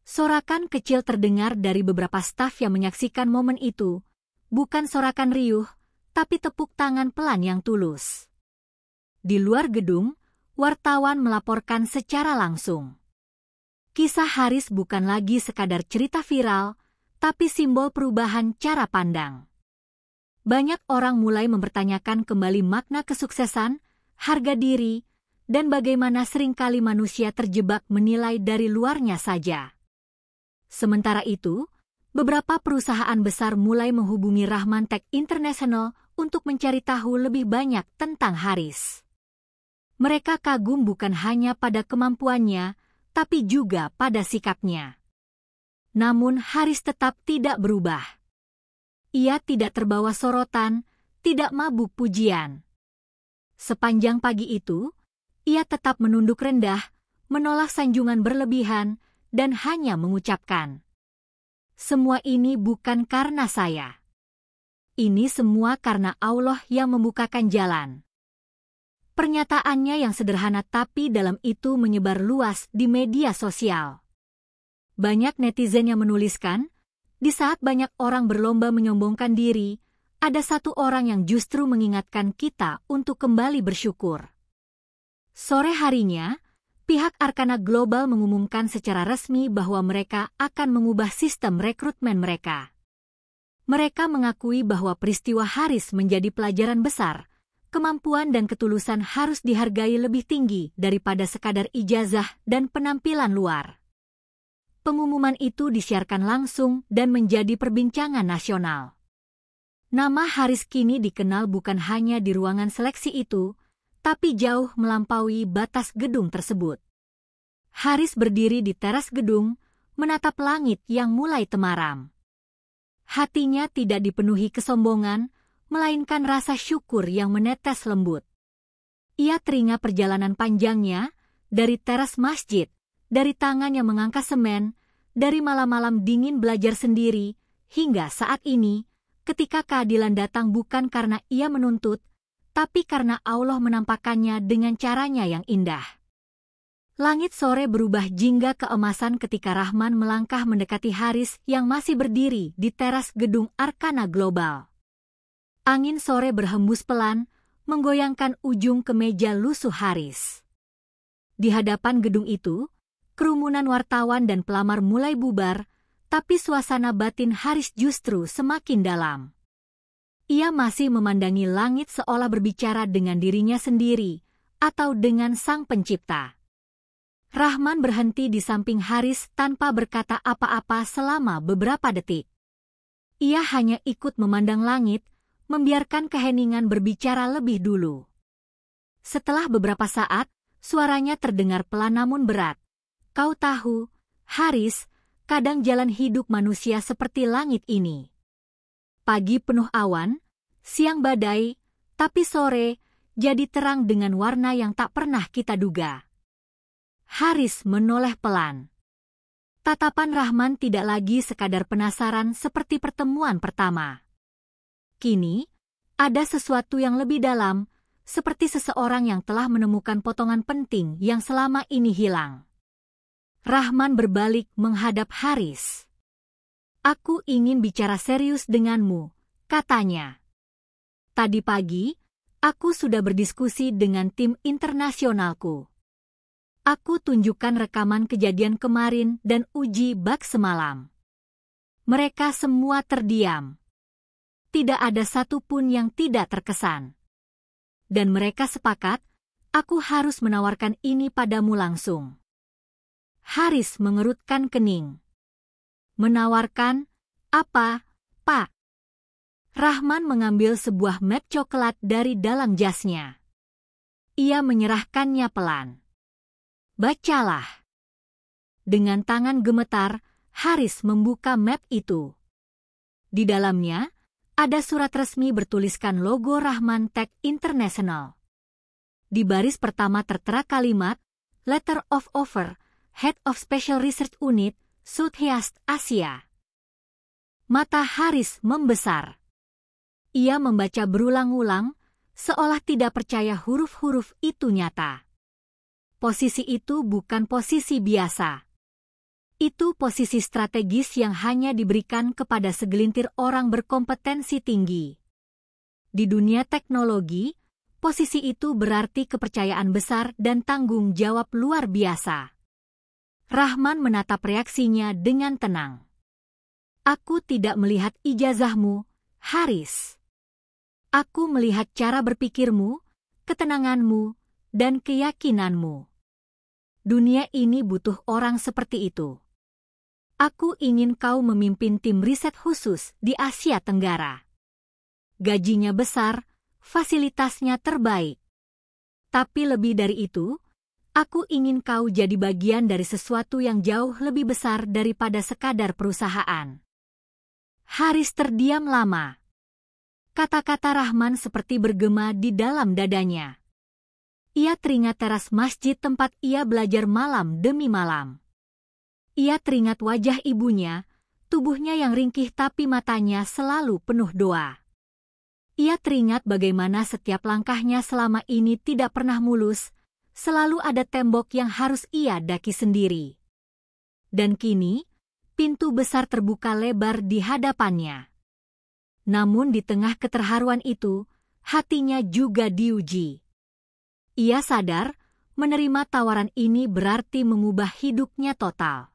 Sorakan kecil terdengar dari beberapa staf yang menyaksikan momen itu, bukan sorakan riuh, tapi tepuk tangan pelan yang tulus. Di luar gedung, wartawan melaporkan secara langsung. Kisah Haris bukan lagi sekadar cerita viral, tapi simbol perubahan cara pandang. Banyak orang mulai mempertanyakan kembali makna kesuksesan, harga diri, dan bagaimana seringkali manusia terjebak menilai dari luarnya saja. Sementara itu, beberapa perusahaan besar mulai menghubungi Rahman Tech International untuk mencari tahu lebih banyak tentang Haris. Mereka kagum bukan hanya pada kemampuannya, tapi juga pada sikapnya. Namun Haris tetap tidak berubah. Ia tidak terbawa sorotan, tidak mabuk pujian. Sepanjang pagi itu, ia tetap menunduk rendah, menolak sanjungan berlebihan, dan hanya mengucapkan, "Semua ini bukan karena saya. Ini semua karena Allah yang membukakan jalan." Pernyataannya yang sederhana tapi dalam itu menyebar luas di media sosial. Banyak netizen yang menuliskan, di saat banyak orang berlomba menyombongkan diri, ada satu orang yang justru mengingatkan kita untuk kembali bersyukur. Sore harinya, pihak Arkana Global mengumumkan secara resmi bahwa mereka akan mengubah sistem rekrutmen mereka. Mereka mengakui bahwa peristiwa Haris menjadi pelajaran besar. Kemampuan dan ketulusan harus dihargai lebih tinggi daripada sekadar ijazah dan penampilan luar. Pengumuman itu disiarkan langsung dan menjadi perbincangan nasional. Nama Haris kini dikenal bukan hanya di ruangan seleksi itu, tapi jauh melampaui batas gedung tersebut. Haris berdiri di teras gedung, menatap langit yang mulai temaram. Hatinya tidak dipenuhi kesombongan, melainkan rasa syukur yang menetes lembut. Ia teringat perjalanan panjangnya, dari teras masjid, dari tangan yang mengangkat semen, dari malam-malam dingin belajar sendiri, hingga saat ini, ketika keadilan datang bukan karena ia menuntut, tapi karena Allah menampakkannya dengan caranya yang indah. Langit sore berubah jingga keemasan ketika Rahman melangkah mendekati Haris yang masih berdiri di teras gedung Arkana Global. Angin sore berhembus pelan, menggoyangkan ujung kemeja lusuh Haris. Di hadapan gedung itu, kerumunan wartawan dan pelamar mulai bubar, tapi suasana batin Haris justru semakin dalam. Ia masih memandangi langit seolah berbicara dengan dirinya sendiri, atau dengan Sang Pencipta. Rahman berhenti di samping Haris tanpa berkata apa-apa selama beberapa detik. Ia hanya ikut memandang langit, membiarkan keheningan berbicara lebih dulu. Setelah beberapa saat, suaranya terdengar pelan namun berat. Kau tahu, Haris, kadang jalan hidup manusia seperti langit ini. Pagi penuh awan, siang badai, tapi sore jadi terang dengan warna yang tak pernah kita duga. Haris menoleh pelan. Tatapan Rahman tidak lagi sekadar penasaran seperti pertemuan pertama. Kini, ada sesuatu yang lebih dalam, seperti seseorang yang telah menemukan potongan penting yang selama ini hilang. Rahman berbalik menghadap Haris. Aku ingin bicara serius denganmu, katanya. Tadi pagi, aku sudah berdiskusi dengan tim internasionalku. Aku tunjukkan rekaman kejadian kemarin dan uji bak semalam. Mereka semua terdiam. Tidak ada satupun yang tidak terkesan. Dan mereka sepakat, aku harus menawarkan ini padamu langsung. Haris mengerutkan kening. Menawarkan apa, Pak? Rahman mengambil sebuah map coklat dari dalam jasnya. Ia menyerahkannya pelan. Bacalah. Dengan tangan gemetar, Haris membuka map itu. Di dalamnya, ada surat resmi bertuliskan logo Rahman Tech International. Di baris pertama tertera kalimat, Letter of Offer, Head of Special Research Unit, Southeast Asia. Mata Haris membesar. Ia membaca berulang-ulang, seolah tidak percaya huruf-huruf itu nyata. Posisi itu bukan posisi biasa. Itu posisi strategis yang hanya diberikan kepada segelintir orang berkompetensi tinggi. Di dunia teknologi, posisi itu berarti kepercayaan besar dan tanggung jawab luar biasa. Rahman menatap reaksinya dengan tenang. Aku tidak melihat ijazahmu, Haris. Aku melihat cara berpikirmu, ketenanganmu, dan keyakinanmu. Dunia ini butuh orang seperti itu. Aku ingin kau memimpin tim riset khusus di Asia Tenggara. Gajinya besar, fasilitasnya terbaik. Tapi lebih dari itu, aku ingin kau jadi bagian dari sesuatu yang jauh lebih besar daripada sekadar perusahaan. Haris terdiam lama. Kata-kata Rahman seperti bergema di dalam dadanya. Ia teringat teras masjid tempat ia belajar malam demi malam. Ia teringat wajah ibunya, tubuhnya yang ringkih tapi matanya selalu penuh doa. Ia teringat bagaimana setiap langkahnya selama ini tidak pernah mulus, selalu ada tembok yang harus ia daki sendiri. Dan kini, pintu besar terbuka lebar di hadapannya. Namun di tengah keterharuan itu, hatinya juga diuji. Ia sadar, menerima tawaran ini berarti mengubah hidupnya total.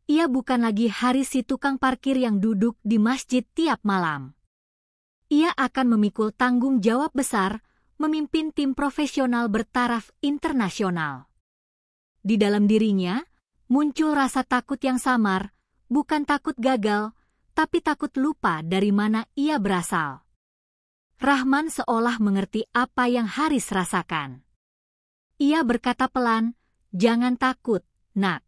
Ia bukan lagi Haris si tukang parkir yang duduk di masjid tiap malam. Ia akan memikul tanggung jawab besar, memimpin tim profesional bertaraf internasional. Di dalam dirinya, muncul rasa takut yang samar, bukan takut gagal, tapi takut lupa dari mana ia berasal. Rahman seolah mengerti apa yang Haris rasakan. Ia berkata pelan, "Jangan takut, nak.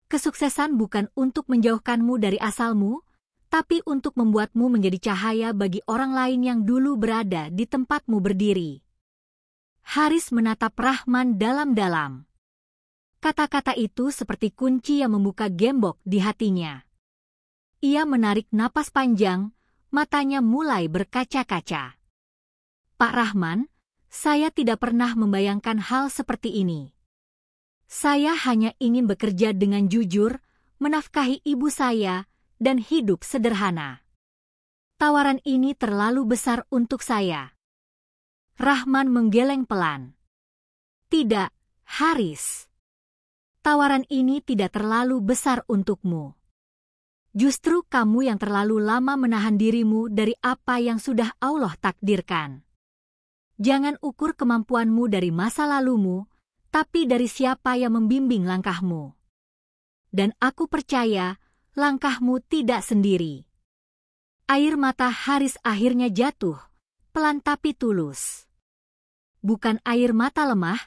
Kesuksesan bukan untuk menjauhkanmu dari asalmu, tapi untuk membuatmu menjadi cahaya bagi orang lain yang dulu berada di tempatmu berdiri." Haris menatap Rahman dalam-dalam. Kata-kata itu seperti kunci yang membuka gembok di hatinya. Ia menarik napas panjang, matanya mulai berkaca-kaca. "Pak Rahman, saya tidak pernah membayangkan hal seperti ini. Saya hanya ingin bekerja dengan jujur, menafkahi ibu saya, dan hidup sederhana. Tawaran ini terlalu besar untuk saya." Rahman menggeleng pelan. "Tidak, Haris. Tawaran ini tidak terlalu besar untukmu. Justru kamu yang terlalu lama menahan dirimu dari apa yang sudah Allah takdirkan. Jangan ukur kemampuanmu dari masa lalumu, tapi dari siapa yang membimbing langkahmu. Dan aku percaya, langkahmu tidak sendiri." Air mata Haris akhirnya jatuh, pelan tapi tulus. Bukan air mata lemah,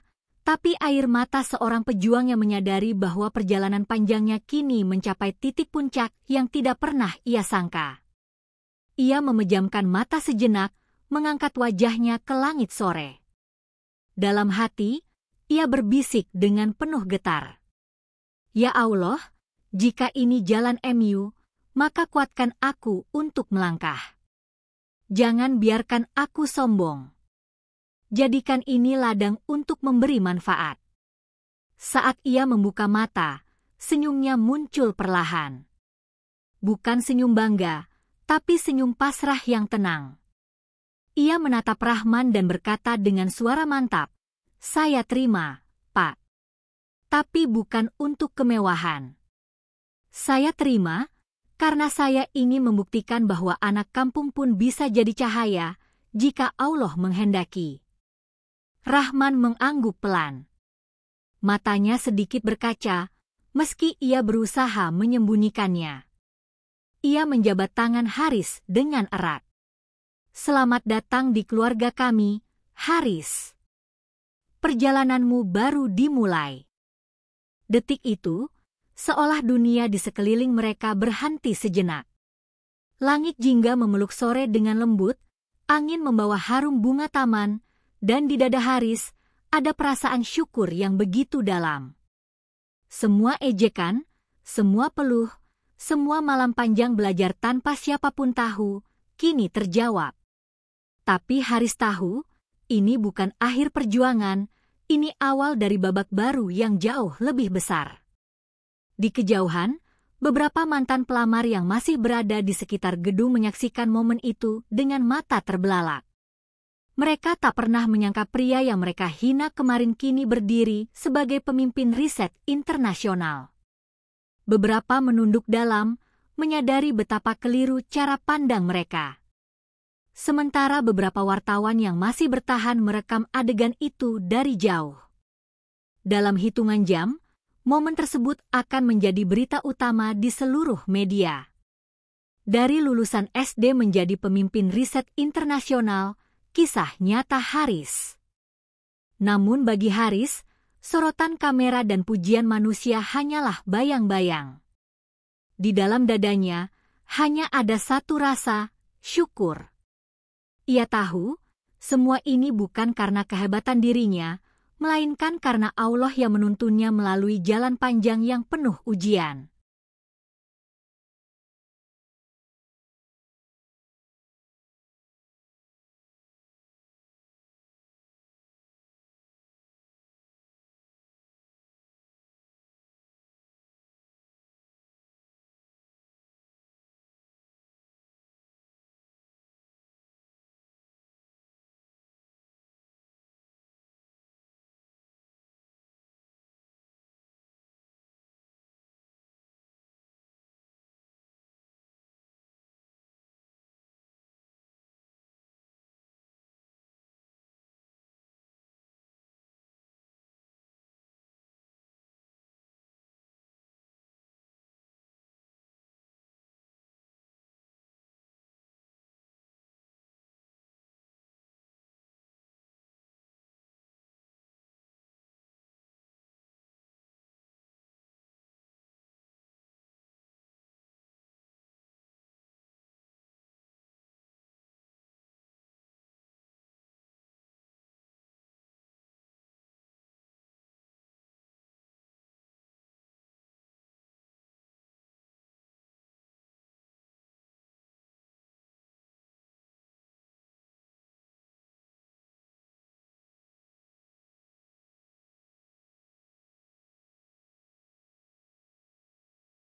tapi air mata seorang pejuang yang menyadari bahwa perjalanan panjangnya kini mencapai titik puncak yang tidak pernah ia sangka. Ia memejamkan mata sejenak, mengangkat wajahnya ke langit sore. Dalam hati, ia berbisik dengan penuh getar. "Ya Allah, jika ini jalan MU, maka kuatkan aku untuk melangkah. Jangan biarkan aku sombong. Jadikan ini ladang untuk memberi manfaat." Saat ia membuka mata, senyumnya muncul perlahan. Bukan senyum bangga, tapi senyum pasrah yang tenang. Ia menatap Rahman dan berkata dengan suara mantap, "Saya terima, Pak. Tapi bukan untuk kemewahan. Saya terima karena saya ingin membuktikan bahwa anak kampung pun bisa jadi cahaya jika Allah menghendaki." Rahman mengangguk pelan. Matanya sedikit berkaca, meski ia berusaha menyembunyikannya. Ia menjabat tangan Haris dengan erat. "Selamat datang di keluarga kami, Haris. Perjalananmu baru dimulai." Detik itu, seolah dunia di sekeliling mereka berhenti sejenak. Langit jingga memeluk sore dengan lembut, angin membawa harum bunga taman, dan di dada Haris ada perasaan syukur yang begitu dalam. Semua ejekan, semua peluh, semua malam panjang belajar tanpa siapapun tahu, kini terjawab. Tapi Haris tahu, ini bukan akhir perjuangan, ini awal dari babak baru yang jauh lebih besar. Di kejauhan, beberapa mantan pelamar yang masih berada di sekitar gedung menyaksikan momen itu dengan mata terbelalak. Mereka tak pernah menyangka pria yang mereka hina kemarin kini berdiri sebagai pemimpin riset internasional. Beberapa menunduk dalam, menyadari betapa keliru cara pandang mereka. Sementara beberapa wartawan yang masih bertahan merekam adegan itu dari jauh. Dalam hitungan jam, momen tersebut akan menjadi berita utama di seluruh media. Dari lulusan SD menjadi pemimpin riset internasional, kisah nyata Haris. Namun bagi Haris, sorotan kamera dan pujian manusia hanyalah bayang-bayang. Di dalam dadanya, hanya ada satu rasa, syukur. Ia tahu, semua ini bukan karena kehebatan dirinya, melainkan karena Allah yang menuntunnya melalui jalan panjang yang penuh ujian.